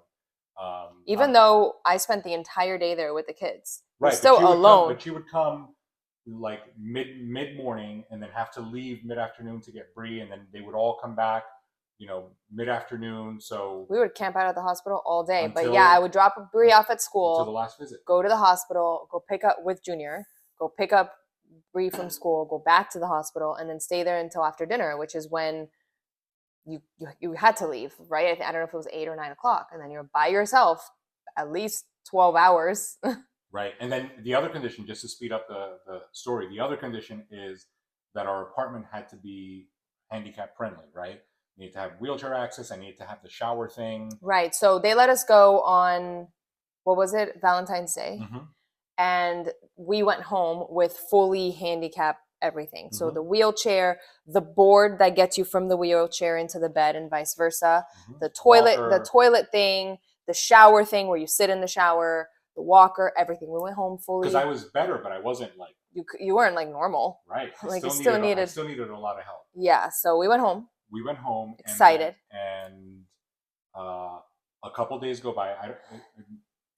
Even though I spent the entire day there with the kids. Right. Still alone. But you would come like mid-morning and then have to leave mid-afternoon to get Bree, and then they would all come back, you know, mid-afternoon. So we would camp out at the hospital all day. But yeah, I would drop Bree off at school. Until the last visit. Go to the hospital, go pick up with Junior, go pick up Bree from school, go back to the hospital, and then stay there until after dinner, which is when you had to leave, right? I don't know if it was 8 or 9 o'clock, and then you're by yourself at least 12 hours. Right. And then the other condition, just to speed up the story, the other condition is that our apartment had to be handicap friendly, right? You need to have wheelchair access. I need to have the shower thing. Right. So they let us go on, what was it? Valentine's Day. Mm-hmm. And we went home with fully handicapped everything. So the wheelchair, the board that gets you from the wheelchair into the bed and vice versa, the toilet thing, the shower thing where you sit in the shower, the walker, everything. We went home fully. Because I was better, but I wasn't like... You weren't like normal. Right. I still needed a lot of help. Yeah. So we went home. Excited. And a couple days go by.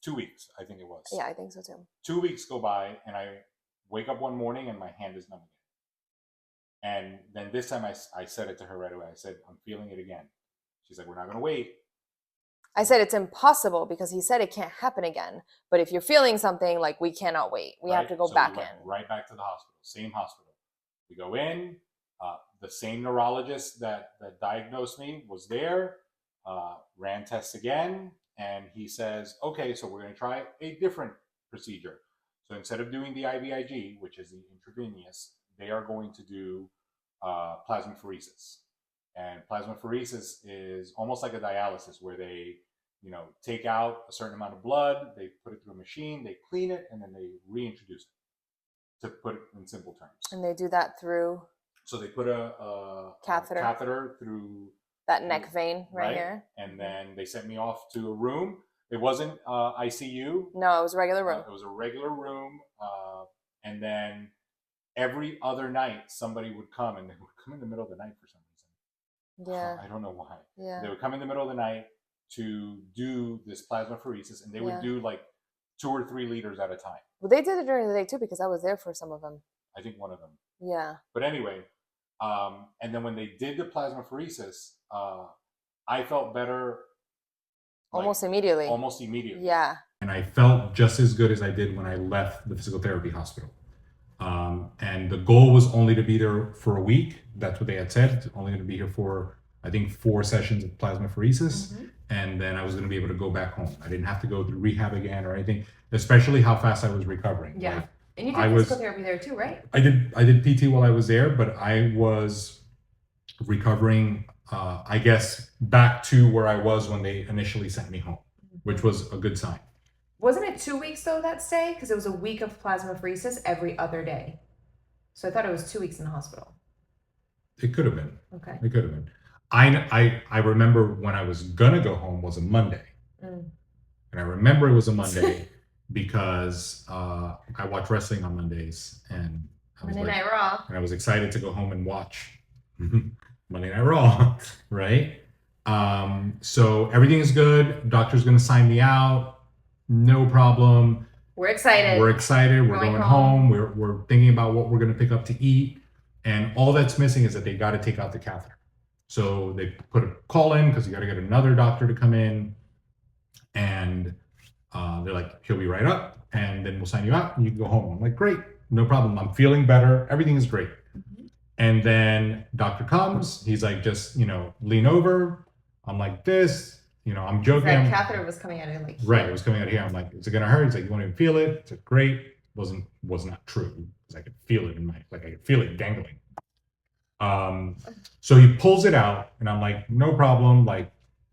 2 weeks, I think it was. Yeah, I think so too. 2 weeks go by, and I wake up one morning and my hand is numb again. And then this time I said it to her right away. I said, I'm feeling it again. She's like, we're not going to wait. I said, it's impossible because he said it can't happen again. But if you're feeling something, like, we cannot wait. We have to go back in. Right back to the hospital. Same hospital. We go in. The same neurologist that diagnosed me was there. Ran tests again. And he says, okay, so we're going to try a different procedure. So instead of doing the IVIG, which is the intravenous, they are going to do plasmapheresis. And plasmapheresis is almost like a dialysis where they, you know, take out a certain amount of blood, they put it through a machine, they clean it, and then they reintroduce it, to put it in simple terms. And they do that through? So they put a catheter through that neck vein right here. And then they sent me off to a room. It wasn't ICU. No, it was a regular room. It was a regular room. And then every other night, somebody would come, and they would come in the middle of the night for some reason. Yeah. I don't know why. Yeah. They would come in the middle of the night to do this plasmapheresis, and they would do like 2 or 3 liters at a time. Well, they did it during the day too, because I was there for some of them. I think one of them. Yeah. But anyway, and then when they did the plasmapheresis, I felt better. Almost immediately. Yeah. And I felt just as good as I did when I left the physical therapy hospital. And the goal was only to be there for a week. That's what they had said. It's only going to be here for, I think, 4 sessions of plasmapheresis. And then I was going to be able to go back home. I didn't have to go through rehab again or anything, especially how fast I was recovering. Yeah. Like, and you did physical therapy there too, right? I did PT while I was there, but I was recovering, I guess, back to where I was when they initially sent me home, which was a good sign. Wasn't it 2 weeks though that stay? Because it was a week of plasmapheresis every other day. So I thought it was 2 weeks in the hospital. It could have been. Okay. It could have been. I remember when I was gonna go home was a Monday. And I remember it was a Monday because I watch wrestling on Mondays, and Monday Night Raw. And I was excited to go home and watch Monday Night Raw, right? So everything is good. Doctor's gonna sign me out. No problem. We're excited. We're going home. We're thinking about what we're going to pick up to eat. And all that's missing is that they got to take out the catheter. So they put a call in because you got to get another doctor to come in. And they're like, he'll be right up. And then we'll sign you out and you can go home. I'm like, great. No problem. I'm feeling better. Everything is great. And then doctor comes. He's like, just, lean over. I'm like this. I'm joking. That catheter was coming out of like here. Right, it was coming out of here. I'm like, is it gonna hurt? He's like, you won't even feel it. It's like, great. Was not true because I could feel it I could feel it dangling. So he pulls it out, and I'm like, no problem.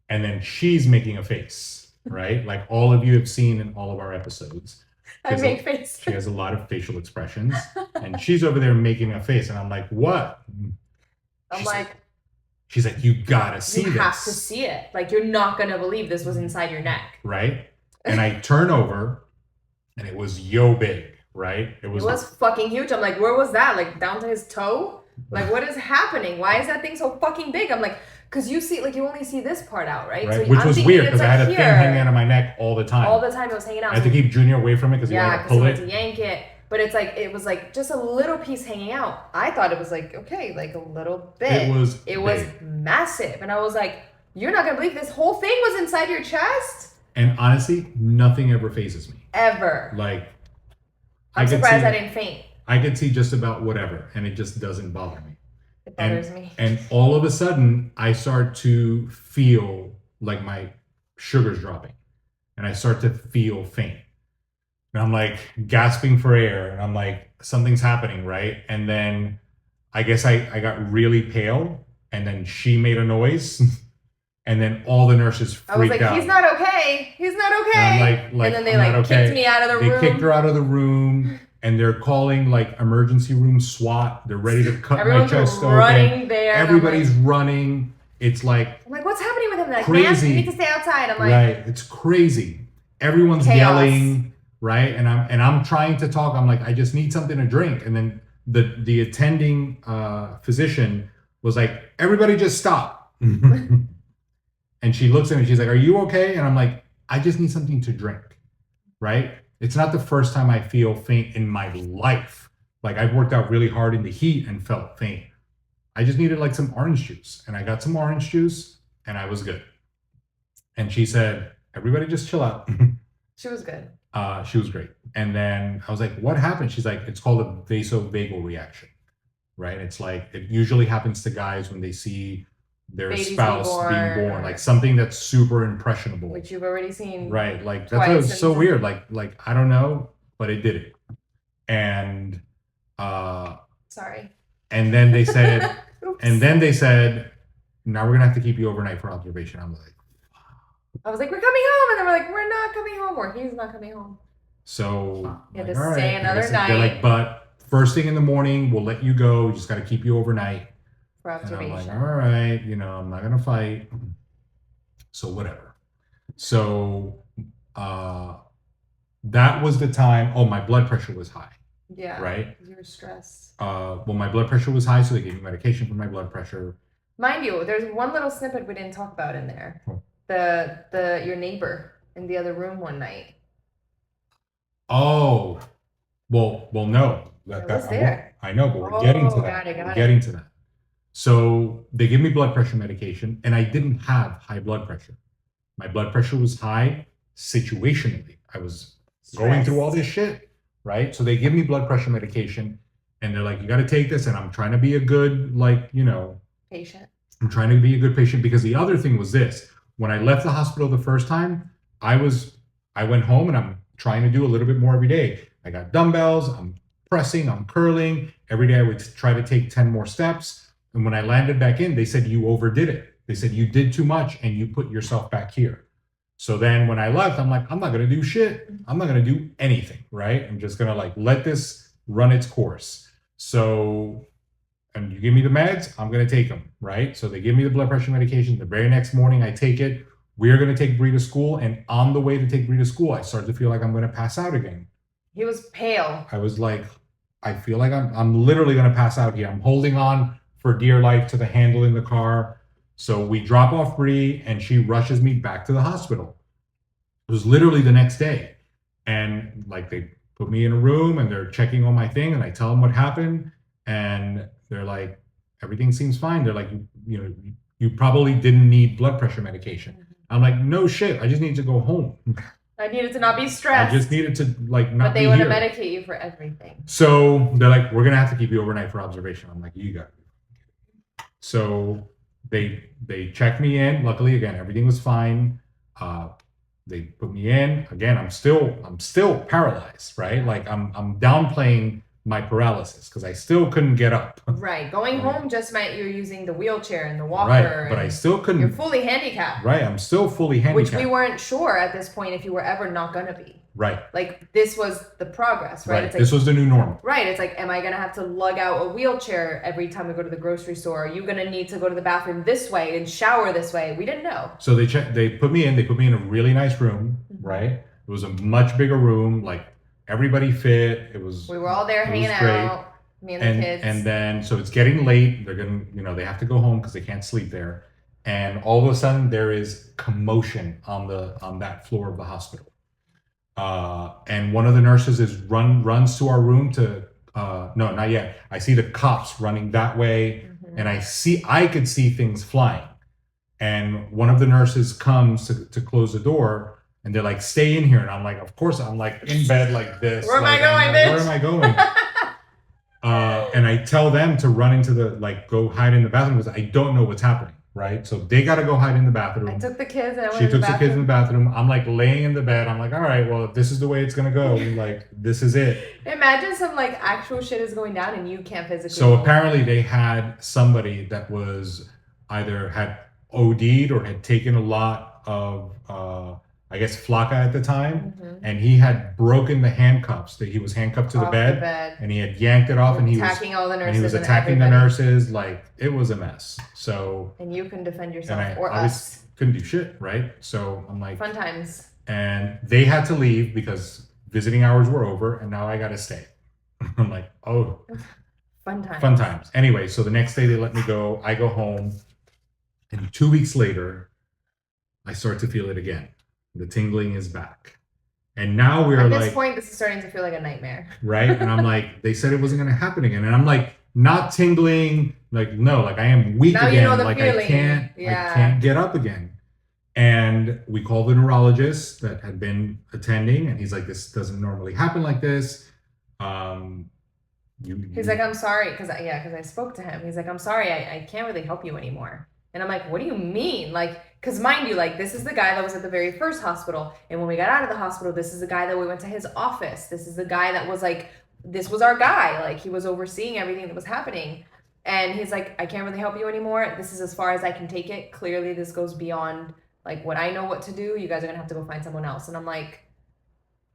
And then she's making a face, right? Like all of you have seen in all of our episodes. I make face. She has a lot of facial expressions, and she's over there making a face, and I'm like, what? She's like, you gotta see this. You have to see it. Like, you're not gonna believe this was inside your neck. Right? And I turn over, and it was yo big, right? It was fucking huge. I'm like, where was that? Like, down to his toe? Like, what is happening? Why is that thing so fucking big? I'm like, because you see, like, you only see this part out, right? Right, So which was weird because I had a thing hanging out of my neck all the time. All the time it was hanging out. I had to keep Junior away from it because he wanted to pull it. to yank it. But it's like, it was like just a little piece hanging out. I thought it was like, okay, like a little bit. It was massive. And I was like, you're not going to believe this whole thing was inside your chest? And honestly, nothing ever phases me. Ever. Like, I'm surprised I didn't faint. I could see just about whatever, and it just doesn't bother me. It bothers me. And all of a sudden, I start to feel like my sugar's dropping, and I start to feel faint. And I'm like gasping for air, and I'm like, something's happening, right? And then I guess I got really pale, and then she made a noise, and then all the nurses freaked out. I was like, he's not okay. He's not okay. And I'm like, and then they kicked me out of the room. They kicked her out of the room. And they're calling like emergency room SWAT. They're ready to cut my chest open. Running there. Everybody's running. It's like I'm like, what's happening with him? They're like, crazy. Man, you need to stay outside. I'm like, right. It's crazy. Everyone's yelling, right? And I'm trying to talk. I'm like, I just need something to drink. And then the attending physician was like, everybody just stop. And she looks at me. She's like, are you okay? And I'm like, I just need something to drink, right? It's not the first time I feel faint in my life. Like, I've worked out really hard in the heat and felt faint. I just needed like some orange juice, and I got some orange juice and I was good. And she said, everybody just chill out. She was good. She was great. And then I was like, what happened? She's like, it's called a vasovagal reaction, right? It's like, it usually happens to guys when they see their Babies spouse being born, like something that's super impressionable, which you've already seen, right? Like that's so weird. Like I don't know, but it did it. And sorry. And then they said, now we're gonna have to keep you overnight for observation. I was like, we're coming home, and then we're like, we're not coming home, or he's not coming home. So you had to stay another night. They're like, but first thing in the morning, we'll let you go. We just got to keep you overnight. For observation. And I'm like, all right, I'm not gonna fight. So whatever. So that was the time. Oh, my blood pressure was high. Yeah. Right. You were stressed. Well, my blood pressure was high, so they gave me medication for my blood pressure. Mind you, there's one little snippet we didn't talk about in there. Oh. Your neighbor in the other room one night. Oh, well, no. That was there. I know, but we're getting to that. We're getting to that. So they give me blood pressure medication, and I didn't have high blood pressure. My blood pressure was high situationally. I was going through all this shit, right? So they give me blood pressure medication, and they're like, you got to take this. And I'm trying to be a good, patient. I'm trying to be a good patient, because the other thing was this. When I left the hospital the first time, I went home, and I'm trying to do a little bit more every day. I got dumbbells, I'm pressing, I'm curling. Every day I would try to take 10 more steps. And when I landed back in, they said, you overdid it. They said, you did too much and you put yourself back here. So then when I left, I'm like, I'm not going to do shit. I'm not going to do anything, right? I'm just going to let this run its course. So, and you give me the meds, I'm going to take them, right? So they give me the blood pressure medication. The very next morning I take it. We're going to take Bree to school. And on the way to take Bree to school, I start to feel like I'm going to pass out again. He was pale. I was like, I feel like I'm literally going to pass out here. I'm holding on for dear life to the handle in the car. So we drop off Bree, and she rushes me back to the hospital. It was literally the next day. And they put me in a room, and they're checking on my thing, and I tell them what happened. And they're like, everything seems fine. They're like, you probably didn't need blood pressure medication. I'm like, no shit. I just need to go home. I needed to not be stressed. I just needed to not be here. But they want to medicate you for everything. So they're like, we're going to have to keep you overnight for observation. I'm like, you got it. So they checked me in. Luckily, again, everything was fine. They put me in. Again, I'm still paralyzed, right? Like I'm downplaying my paralysis because I still couldn't get up. Right. Going home just meant you're using the wheelchair and the walker. Right, but I still couldn't. You're fully handicapped. Right, I'm still fully handicapped. Which we weren't sure at this point if you were ever not going to be. Right. Like, this was the progress, right? Right, It's like, this was the new normal. Right, it's like, am I going to have to lug out a wheelchair every time we go to the grocery store? Are you going to need to go to the bathroom this way and shower this way? We didn't know. So they put me in a really nice room, right? It was a much bigger room, like everybody fit. We were all there hanging out. Me and the kids. And then, so it's getting late. They're going to, they have to go home because they can't sleep there. And all of a sudden there is commotion on that floor of the hospital. And one of the nurses runs to our room to, no, not yet. I see the cops running that way. Mm-hmm. And I could see things flying. And one of the nurses comes to close the door and they're like, stay in here. And I'm like, of course, I'm like in bed like this. Where am I going, bitch? Where am I going? And I tell them to run into go hide in the bathroom because I don't know what's happening, right? So they got to go hide in the bathroom. I took the kids and I went She in the took bathroom. the kids in the bathroom. I'm like laying in the bed. I'm like, all right, well, if this is the way it's going to go, like, this is it. Imagine some actual shit is going down and you can't physically. So apparently they had somebody that was either had OD'd or had taken a lot of, I guess, Flocka at the time, and he had broken the handcuffs. That he was handcuffed to the bed, and he had yanked it off, and he was attacking all the nurses. And he was attacking the nurses. Like, it was a mess. So and you couldn't defend yourself and or us. Couldn't do shit, right? So I'm like, fun times. And they had to leave because visiting hours were over, and now I got to stay. I'm like, oh, fun times. Fun times. Anyway, so the next day they let me go. I go home, and 2 weeks later, I start to feel it again. The tingling is back. And now we're at this point, this is starting to feel like a nightmare. Right? And I'm like, they said it wasn't going to happen again. And I'm like, not tingling. Like, no, like I am weak now again. You know the like feeling. I can't get up again. And we called the neurologist that had been attending. And he's like, this doesn't normally happen like this. He's like, I'm sorry. Because I spoke to him. He's like, I'm sorry. I can't really help you anymore. And I'm like, what do you mean? Because mind you, this is the guy that was at the very first hospital. And when we got out of the hospital, this is the guy that we went to his office. This is the guy that was this was our guy. He was overseeing everything that was happening. And he's like, I can't really help you anymore. This is as far as I can take it. Clearly, this goes beyond what I know what to do. You guys are going to have to go find someone else. And I'm like,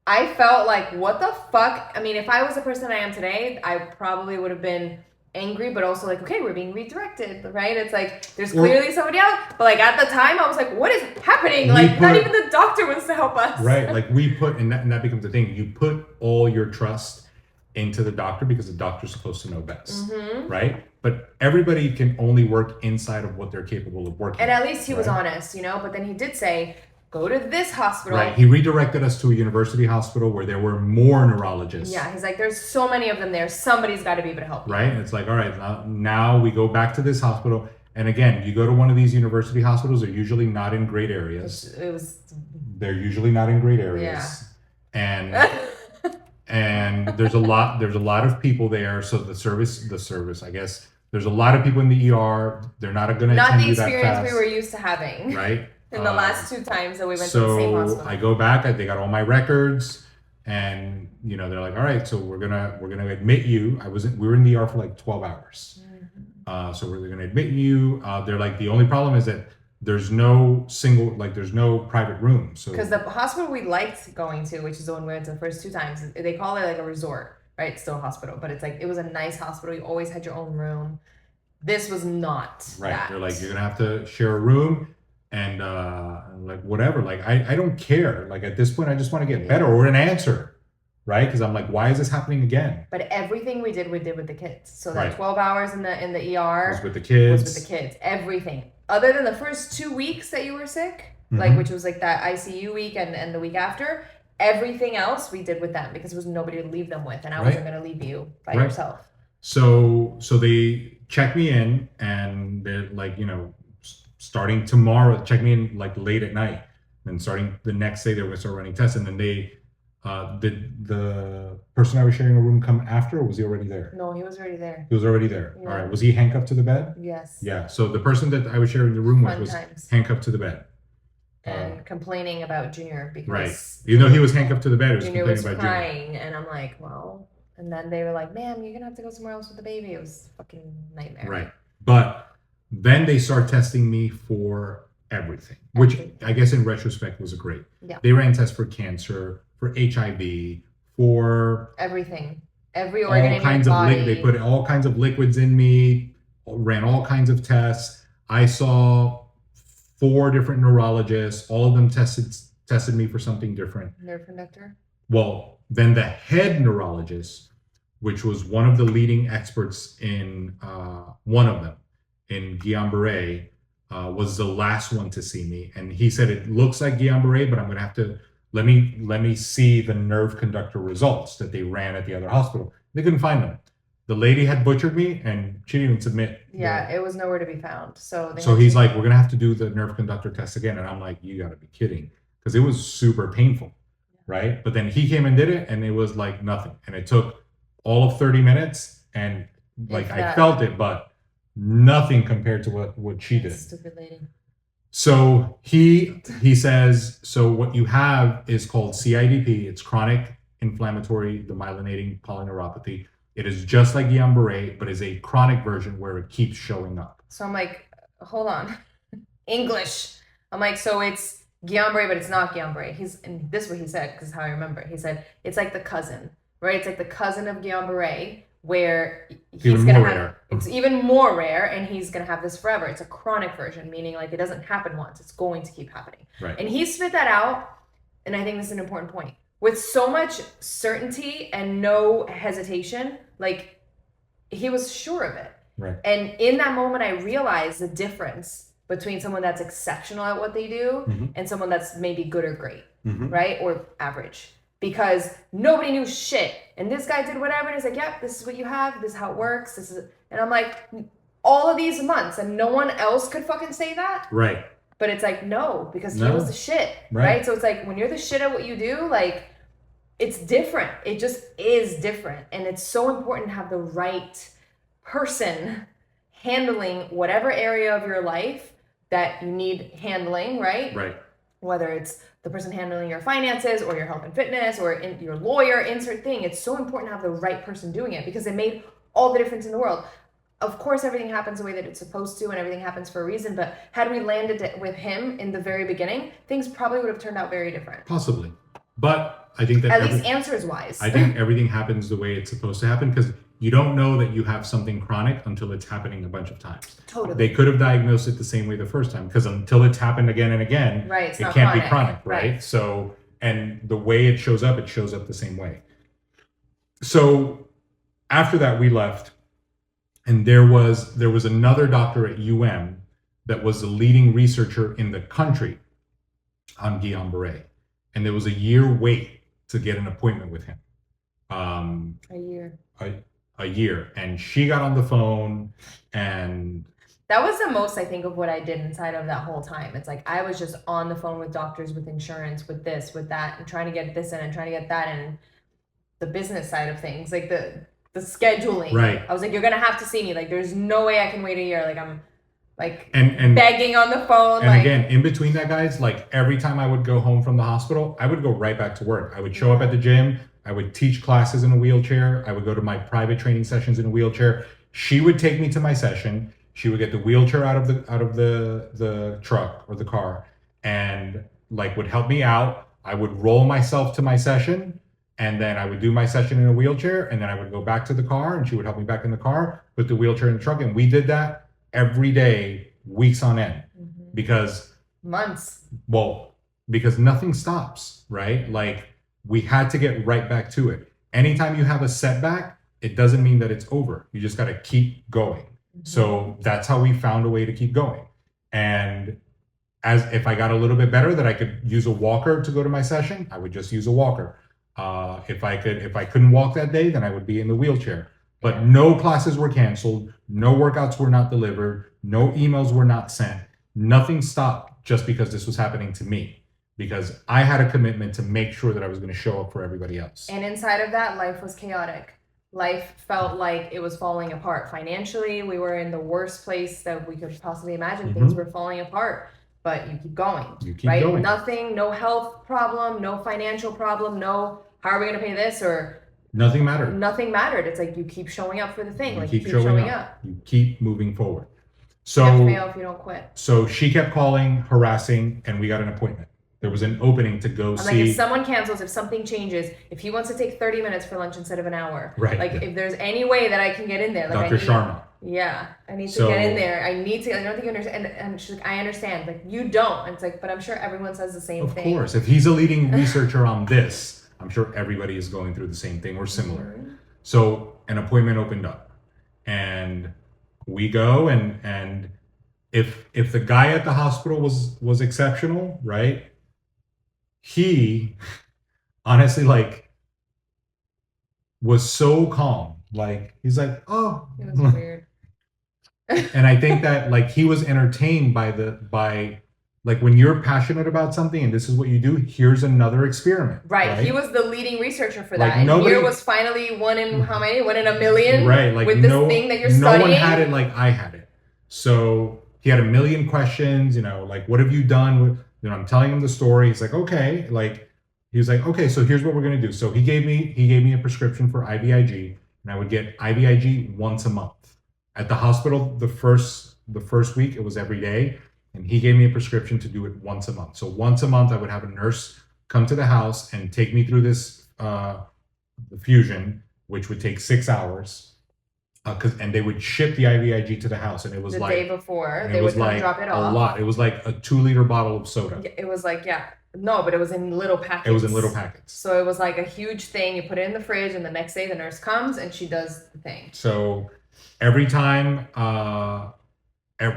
I felt like, what the fuck? I mean, if I was the person I am today, I probably would have been angry, but also okay, we're being redirected, right? It's there's clearly somebody else, but at the time I was like, what is happening? Not even the doctor wants to help us, right? We put, and that becomes the thing, you put all your trust into the doctor because the doctor's supposed to know best, right? But everybody can only work inside of what they're capable of working. And at least he was honest, but then he did say, go to this hospital. Right. He redirected us to a university hospital where there were more neurologists. Yeah. He's like, there's so many of them there. Somebody's got to be able to help you. Right. It's all right. Now we go back to this hospital. And again, you go to one of these university hospitals, they're usually not in great areas. They're usually not in great areas. Yeah. And there's a lot of people there. So the service, I guess, there's a lot of people in the ER. They're not going to attend you that fast. Not the experience we were used to having. Right. In the last 2 times that we went to the same hospital. So I go back, they got all my records, and they're like, all right, so we're gonna admit you. We were in the ER for 12 hours. Mm-hmm. So we're gonna admit you. They're like, the only problem is that there's no there's no private room. So because the hospital we liked going to, which is the one we went to the first 2 times, they call it a resort, right? It's still a hospital, but it's it was a nice hospital. You always had your own room. This was not right. That. They're like, you're gonna have to share a room. And whatever, I don't care. At this point, I just want to get better or an answer, right? Because I'm like, why is this happening again? But everything we did with the kids. So that 12 hours in the ER was with the kids. Everything other than the first 2 weeks that you were sick, which was that ICU week and the week after. Everything else we did with them because there was nobody to leave them with, and I wasn't going to leave you by yourself. So they check me in, and they're starting tomorrow, check me in late at night. And starting the next day, they were going to start running tests. And then did the person I was sharing a room come after, or was he already there? No, he was already there. He was already there. Yeah. All right. Was he handcuffed to the bed? Yes. Yeah. So the person that I was sharing the room with was handcuffed to the bed. And complaining about Junior because... Right. Even though he was handcuffed to the bed, he was Junior complaining was about crying, Junior. And I'm like, well, And then they were like, ma'am, you're gonna have to go somewhere else with the baby. It was a fucking nightmare. Right. But then they start testing me for everything, which I guess in retrospect was great. Yeah. They ran tests for cancer, for HIV, for everything, every organ in kinds your of body. They put all kinds of liquids in me, ran all kinds of tests. I saw 4 different neurologists. All of them tested me for something different. Nerve conductor. Well, then the head neurologist, which was one of the leading experts in one of them in Guillain-Barré, was the last one to see me, and he said it looks like Guillain-Barré, but I'm gonna have to let me see the nerve conductor results that they ran at the other hospital. They couldn't find them. The lady had butchered me, and she didn't even submit. Yeah, it was nowhere to be found. So he's like, we're gonna have to do the nerve conductor test again, and I'm like, you gotta be kidding, because it was super painful, right? But then he came and did it, and it was like nothing, and it took all of 30 minutes, and like I felt it, but nothing compared to what she did. Stupid lady. So he says, so what you have is called CIDP. It's chronic inflammatory demyelinating polyneuropathy. It is just like Guillain-Barré, but is a chronic version where it keeps showing up. So I'm like, hold on. English. I'm like, so it's Guillain-Barré, but it's not Guillain-Barré. And this is what he said, because how I remember. He said, it's like the cousin, right? It's like the cousin of Guillain-Barré, where he's gonna have, it's even more rare, and he's gonna have this forever. It's a chronic version, meaning like it doesn't happen once, it's going to keep happening. Right. And he spit that out, and I think this is an important point, with so much certainty and no hesitation. Like, he was sure of it. Right. And in that moment, I realized the difference between someone that's exceptional at what they do and someone that's maybe good or great, right, or average. Because nobody knew shit. And this guy did whatever, and he's like, yep, this is what you have, this is how it works, this is, and I'm like, all of these months, and no one else could fucking say that? Right. But it's like, no, because he was the shit, right? So it's like, when you're the shit at what you do, like, it's different. It just is different. And it's so important to have the right person handling whatever area of your life that you need handling, right? Right. Whether it's the person handling your finances or your health and fitness or your lawyer, insert thing. It's so important to have the right person doing it, because it made all the difference in the world. Of course, everything happens the way that it's supposed to, and everything happens for a reason. But had we landed it with him in the very beginning, things probably would have turned out very different. Possibly. But I think that at least answers wise. I think everything happens the way it's supposed to happen, because you don't know that you have something chronic until it's happening a bunch of times. Totally. They could have diagnosed it the same way the first time, because until it's happened again and again, right, it can't be chronic, right? So, and the way it shows up the same way. So after that, we left, and there was another doctor at that was the leading researcher in the country on Guillain-Barré, and there was a year wait to get an appointment with him. A year, and she got on the phone, and that was the most, I think, of what I did inside of that whole time. It's like I was just on the phone with doctors, with insurance, with this, with that, and trying to get this in and trying to get that in. The business side of things, like the scheduling. Right. I was like, you're gonna have to see me. Like, there's no way I can wait a year. Like, I'm like and begging on the phone. And like, again, in between that, guys, like every time I would go home from the hospital, I would go right back to work. I would show up at the gym. I would teach classes in a wheelchair. I would go to my private training sessions in a wheelchair. She would take me to my session. She would get the wheelchair out of the truck or the car, and like would help me out. I would roll myself to my session, and then I would do my session in a wheelchair, and then I would go back to the car, and she would help me back in the car, put the wheelchair in the truck, and we did that every day, weeks on end, because months. Well, because nothing stops, right? Like, we had to get right back to it. Anytime you have a setback, it doesn't mean that it's over. You just got to keep going. So that's how we found a way to keep going. And as if I got a little bit better, that I could use a walker to go to my session, I would just use a walker. If I couldn't walk that day, then I would be in the wheelchair. But no classes were canceled, no workouts were not delivered, no emails were not sent. Nothing stopped just because this was happening to me. Because I had a commitment to make sure that I was going to show up for everybody else. And inside of that, life was chaotic. Life felt like it was falling apart. Financially, we were in the worst place that we could possibly imagine. Things were falling apart, but you keep going. You keep going. Nothing, no health problem, no financial problem, no how are we going to pay this, or Nothing mattered. Nothing mattered. It's like you keep showing up for the thing. You like keep you keep showing up. up. You keep moving forward. You So never fail if you don't quit. So she kept calling, harassing, and we got an appointment. There was an opening to go see. Like, if someone cancels, if something changes, if he wants to take 30 minutes for lunch instead of an hour, right? Like, if there's any way that I can get in there, like Dr. Sharma. Yeah, I need to get in there. I need to. I don't think you understand. And she's like, I understand. Like, you don't. And it's like, but I'm sure everyone says the same thing. Of course, if he's a leading researcher on this, I'm sure everybody is going through the same thing or similar. Mm-hmm. So an appointment opened up, and we go, and if the guy at the hospital was exceptional, right? He honestly, like, was so calm. Like, he's like, oh, it was weird. And I think that, like, he was entertained by like, when you're passionate about something and this is what you do, here's another experiment. Right. He was the leading researcher for like, that. And nobody, here was finally one in how many? 1 in a million. Right. Like, with this thing that you're studying. No one had it like I had it. So he had a million questions, like, what have you done? I'm telling him the story. He's like, okay. Like, he was like, okay, so here's what we're going to do. So he gave me a prescription for IVIG, and I would get IVIG once a month. At the hospital, the first week, it was every day. And he gave me a prescription to do it once a month. So once a month, I would have a nurse come to the house and take me through this the fusion, which would take 6 hours. And they would ship the IVIG to the house, and it was the like day before they would come drop it off. A lot. It was like a 2-liter bottle of soda. It was like, no, but it was in little packets. It was in little packets. So it was like a huge thing. You put it in the fridge, and the next day the nurse comes and she does the thing. So every time,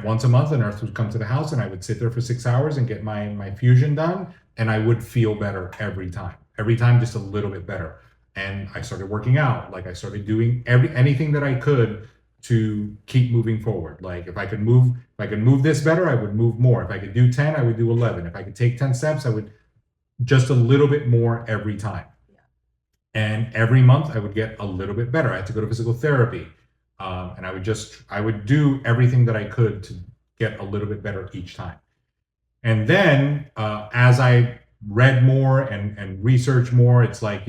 once a month, the nurse would come to the house, and I would sit there for 6 hours and get my fusion done, and I would feel better every time. Every time, just a little bit better. And I started working out. Like, I started doing anything that I could to keep moving forward. Like, if I could move this better, I would move more. If I could do 10, I would do 11. If I could take 10 steps, I would just a little bit more every time. Yeah. And every month I would get a little bit better. I had to go to physical therapy. And I would do everything that I could to get a little bit better each time. And then as I read more and researched more, it's like,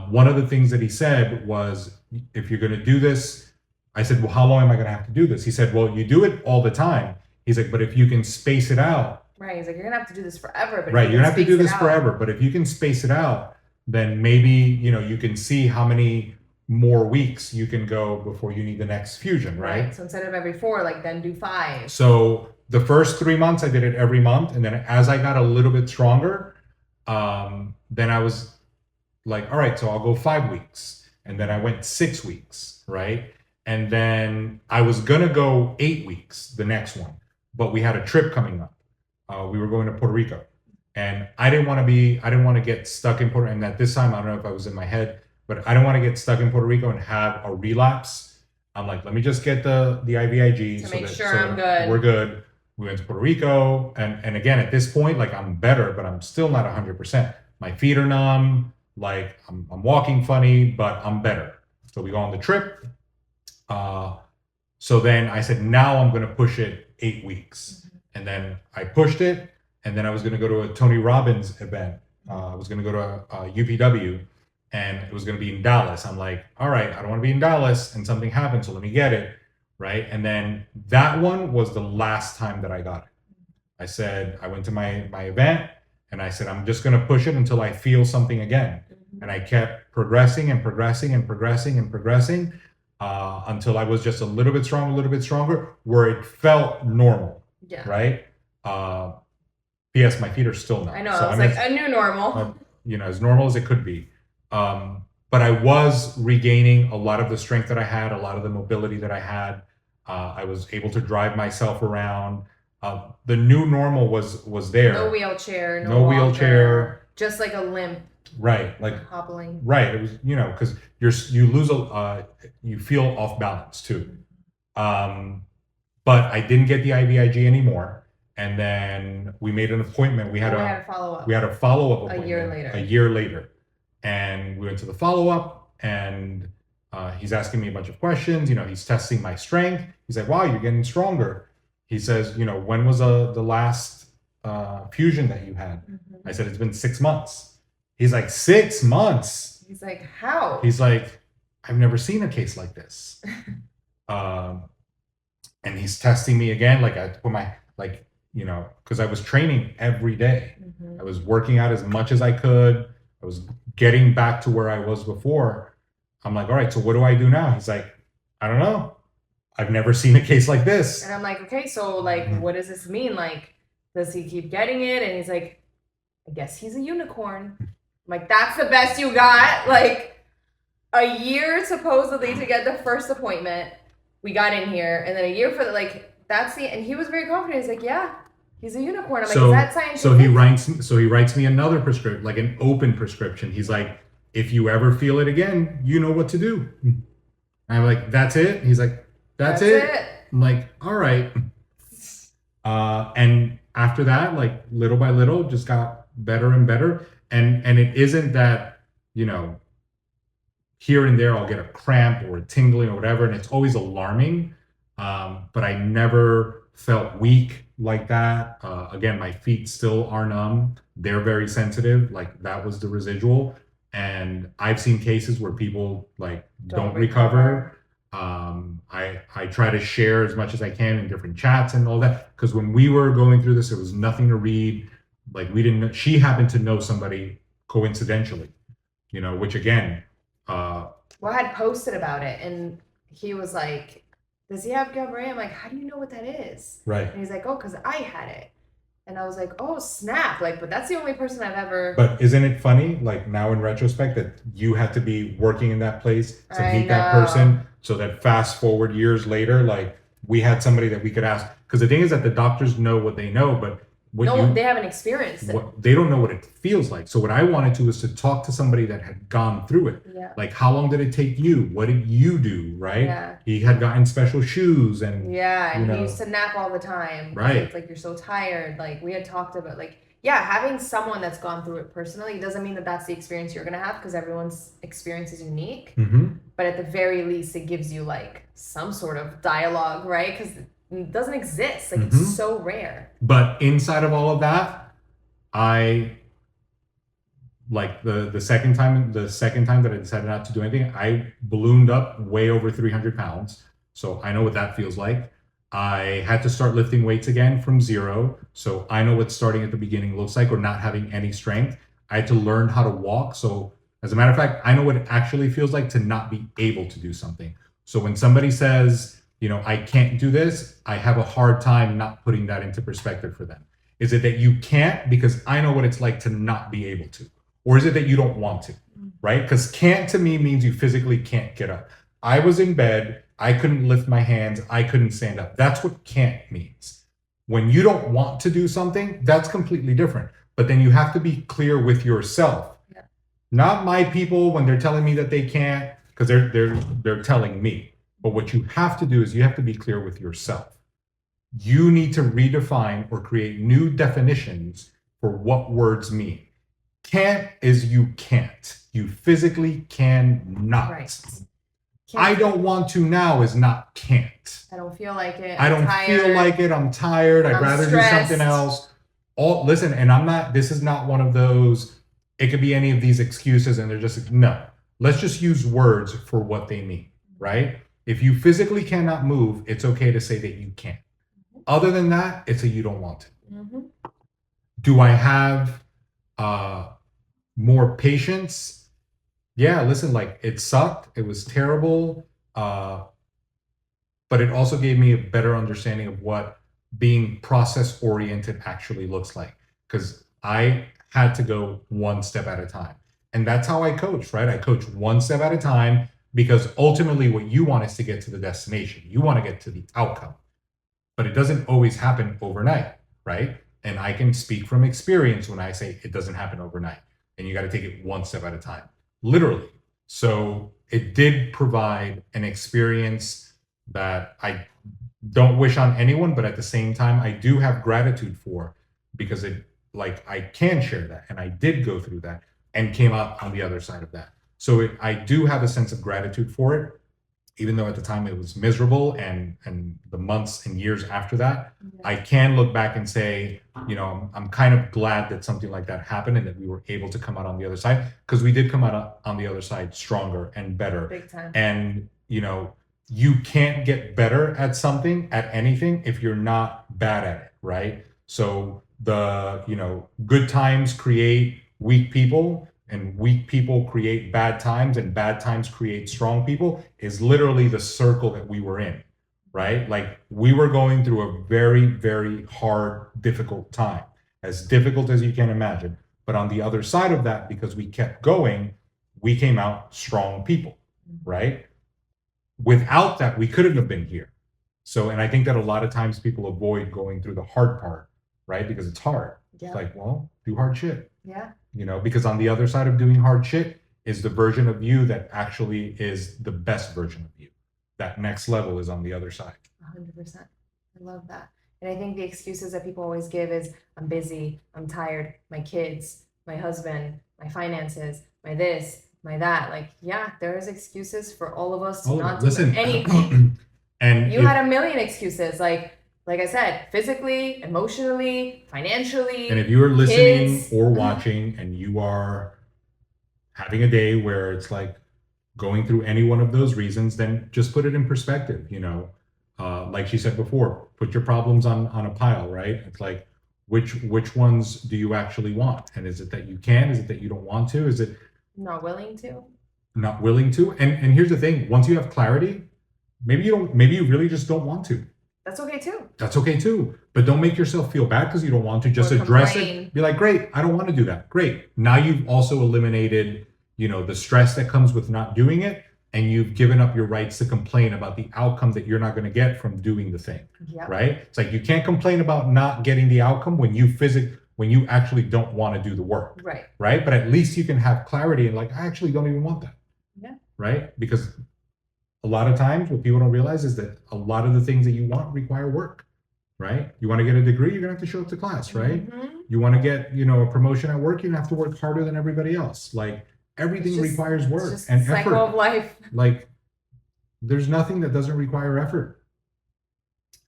one of the things that he said was, if you're going to do this, I said, well, how long am I going to have to do this? He said, well, you do it all the time. He's like, but if you can space it out. Right. He's like, you're going to have to do this forever. But right. You're going to have to do this forever. But if you can space it out, then maybe, you can see how many more weeks you can go before you need the next fusion, right? So instead of every 4, then do 5. So the first 3 months I did it every month. And then as I got a little bit stronger, then I was like, all right, so I'll go 5 weeks. And then I went 6 weeks, right? And then I was gonna go 8 weeks, the next one, but we had a trip coming up. We were going to Puerto Rico, and I didn't want to get stuck in Puerto Rico. And at this time, I don't know if I was in my head, but I don't want to get stuck in Puerto Rico and have a relapse. I'm like, let me just get the IVIG to make sure I'm good. We're good. We went to Puerto Rico, and again, at this point, like, I'm better, but I'm still not 100%. My feet are numb. Like, I'm walking funny, but I'm better. So we go on the trip. So then I said, now I'm going to push it 8 weeks. Mm-hmm. And then I pushed it. And then I was going to go to a Tony Robbins event. I was going to go to UPW, and it was going to be in Dallas. I'm like, all right, I don't want to be in Dallas, and something happened, so let me get it. Right. And then that one was the last time that I got it. I said, I went to my event, and I said, I'm just going to push it until I feel something again. Mm-hmm. And I kept progressing and progressing and progressing and progressing until I was just a little bit stronger, where it felt normal. Yeah. Right. P.S. My feet are still numb. I know. So it's like a new normal. As normal as it could be. But I was regaining a lot of the strength that I had, a lot of the mobility that I had. I was able to drive myself around. The new normal was there. No wheelchair. No wheelchair. Just like a limp. Right. Like hobbling. Right. It was, because you feel off balance too. But I didn't get the IVIG anymore. And then we made an appointment. We had a follow-up. We had a follow-up appointment. A year later. And we went to the follow-up, and he's asking me a bunch of questions. He's testing my strength. He's like, wow, you're getting stronger. He says, when was the last fusion that you had? Mm-hmm. I said, it's been 6 months. He's like, 6 months? He's like, how? He's like, I've never seen a case like this. And he's testing me again. Like I put my, like, you know, because I was training every day. I was working out as much as I could. I was getting back to where I was before. I'm like, all right, so what do I do now? He's like, I don't know. I've never seen a case like this. And I'm like, okay, so like, what does this mean? Like, does he keep getting it? And he's like, I guess he's a unicorn. I'm like, that's the best you got? Like, a year supposedly to get the first appointment. We got in here, and then a year for the, like, that's the, and he was very confident. He's like, yeah, he's a unicorn. I'm like, is that scientific? So he writes me another prescription, like an open prescription. He's like, if you ever feel it again, you know what to do. And I'm like, that's it? He's like, that's it. I'm like, all right. And after that, like little by little, just got better and better. And it isn't that, you know, here and there I'll get a cramp or a tingling or whatever, and it's always alarming. But I never felt weak like that. Again, my feet still are numb. They're very sensitive. Like that was the residual. And I've seen cases where people like don't recover. I try to share as much as I can in different chats and all that. Because when we were going through this, there was nothing to read. Like we didn't know, she happened to know somebody coincidentally, you know, which again, well, I had posted about it, and he was like, does he have Guillain-Barré? I'm like, how do you know what that is? Right. And he's like, oh, because I had it. And I was like, oh, snap. Like, but that's the only person I've ever. But isn't it funny, like now in retrospect, that you had to be working in that place to meet that person, so that fast forward years later, like we had somebody that we could ask. Because the thing is that the doctors know what they know, but they haven't experienced it. They don't know what it feels like. So what I wanted to was to talk to somebody that had gone through it. Yeah. Like, how long did it take you? What did you do? Right. Yeah. He had gotten special shoes and he used to nap all the time. Right. It's like, you're so tired. Like we had talked about, like, yeah, having someone that's gone through it personally doesn't mean that that's the experience you're going to have, because everyone's experience is unique. But at the very least, it gives you like some sort of dialogue, right? Because it doesn't exist. Like it's so rare. But inside of all of that, I like the second time that I decided not to do anything, I ballooned up way over 300 pounds. So I know what that feels like. I had to start lifting weights again from zero. So I know what starting at the beginning looks like, or not having any strength. I had to learn how to walk. So as a matter of fact, I know what it actually feels like to not be able to do something. So when somebody says, you know, I can't do this, I have a hard time not putting that into perspective for them. Is it that you can't because I know what it's like to not be able to? Or is it that you don't want to, right? Because can't to me means you physically can't get up. I was in bed, I couldn't lift my hands, I couldn't stand up. That's what can't means. When you don't want to do something, that's completely different. But then you have to be clear with yourself. Yeah. Not my people when they're telling me that they can't, because they're telling me. But what you have to do is you have to be clear with yourself. You need to redefine or create new definitions for what words mean. Can't is you can't. You physically cannot. Right. I don't want to now is not can't. I don't feel like it. I don't feel like it. I'm tired. I'd rather stressed. Do something else. Listen, and this is not one of those, it could be any of these excuses and they're just, no. Let's just use words for what they mean, right? If you physically cannot move, it's okay to say that you can't. Other than that, it's a you don't want to. Do I have more patience? Yeah, listen, like it sucked. It was terrible. But it also gave me a better understanding of what being process oriented actually looks like. Because I had to go one step at a time. And that's how I coach, right? I coach one step at a time, because ultimately what you want is to get to the destination. You want to get to the outcome. But it doesn't always happen overnight, right? And I can speak from experience when I say it doesn't happen overnight. And you got to take it one step at a time, literally. So it did provide an experience that I don't wish on anyone, but at the same time, I do have gratitude for, because I can share that. And I did go through that and came out on the other side of that. So I do have a sense of gratitude for it. even though at the time it was miserable, and the months and years after that, Yeah. I can look back and say, you know, I'm kind of glad that something like that happened and that we were able to come out on the other side, because we did come out on the other side stronger and better. Big time. And, you know, you can't get better at something, at anything, if you're not bad at it, right? So the, you know, good times create weak people, and weak people create bad times, and bad times create strong people, is literally the circle that we were in, right? Like, we were going through a very, very hard, difficult time, as difficult as you can imagine. But on the other side of that, because we kept going, we came out strong people, right? Without that, we couldn't have been here. So, and I think that a lot of times people avoid going through the hard part, right? Because it's hard. Yeah. It's like, well, do hard shit. Yeah. You know, because on the other side of doing hard shit is the version of you that actually is the best version of you. That next level is on the other side. 100%. I love that. And I think the excuses that people always give is, I'm busy, I'm tired, my kids, my husband, my finances, my this, my that. Like, yeah, there is excuses for all of us to not do anything. And you had a million excuses, like I said, physically, emotionally, financially. And if you are listening kids, or watching and you are having a day where it's like going through any one of those reasons, then just put it in perspective. You know, like she said before, put your problems on a pile, right? It's like, which ones do you actually want? And is it that you can? Is it that you don't want to? Is it not willing to? Not willing to? And here's the thing: once you have clarity, maybe you really just don't want to. That's okay too. That's okay too. But don't make yourself feel bad because you don't want to. Just address it. Be like, great, I don't want to do that. Great. Now you've also eliminated, you know, the stress that comes with not doing it, and you've given up your rights to complain about the outcome that you're not going to get from doing the thing. Yep. Right? It's like you can't complain about not getting the outcome when you actually don't want to do the work. Right. Right? But at least you can have clarity and like, I actually don't even want that. Yeah. Right? Because a lot of times what people don't realize is that a lot of the things that you want require work, right? You want to get a degree, you're going to have to show up to class, right? Mm-hmm. You want to get, you know, a promotion at work, you're going to have to work harder than everybody else. Like, everything requires work and effort. Cycle of life. Like, there's nothing that doesn't require effort.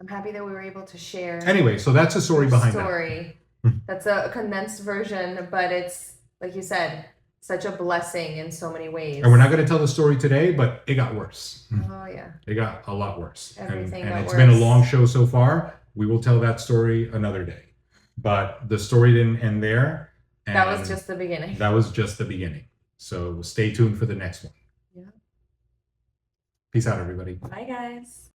I'm happy that we were able to share. Anyway, so that's the story behind that. That's a condensed version, but it's, like you said, such a blessing in so many ways. And we're not going to tell the story today, but it got worse. Oh, yeah. It got a lot worse. Everything and got it's worse. been a long show so far. We will tell that story another day. But the story didn't end there. And that was just the beginning. That was just the beginning. So stay tuned for the next one. Yeah. Peace out, everybody. Bye, guys.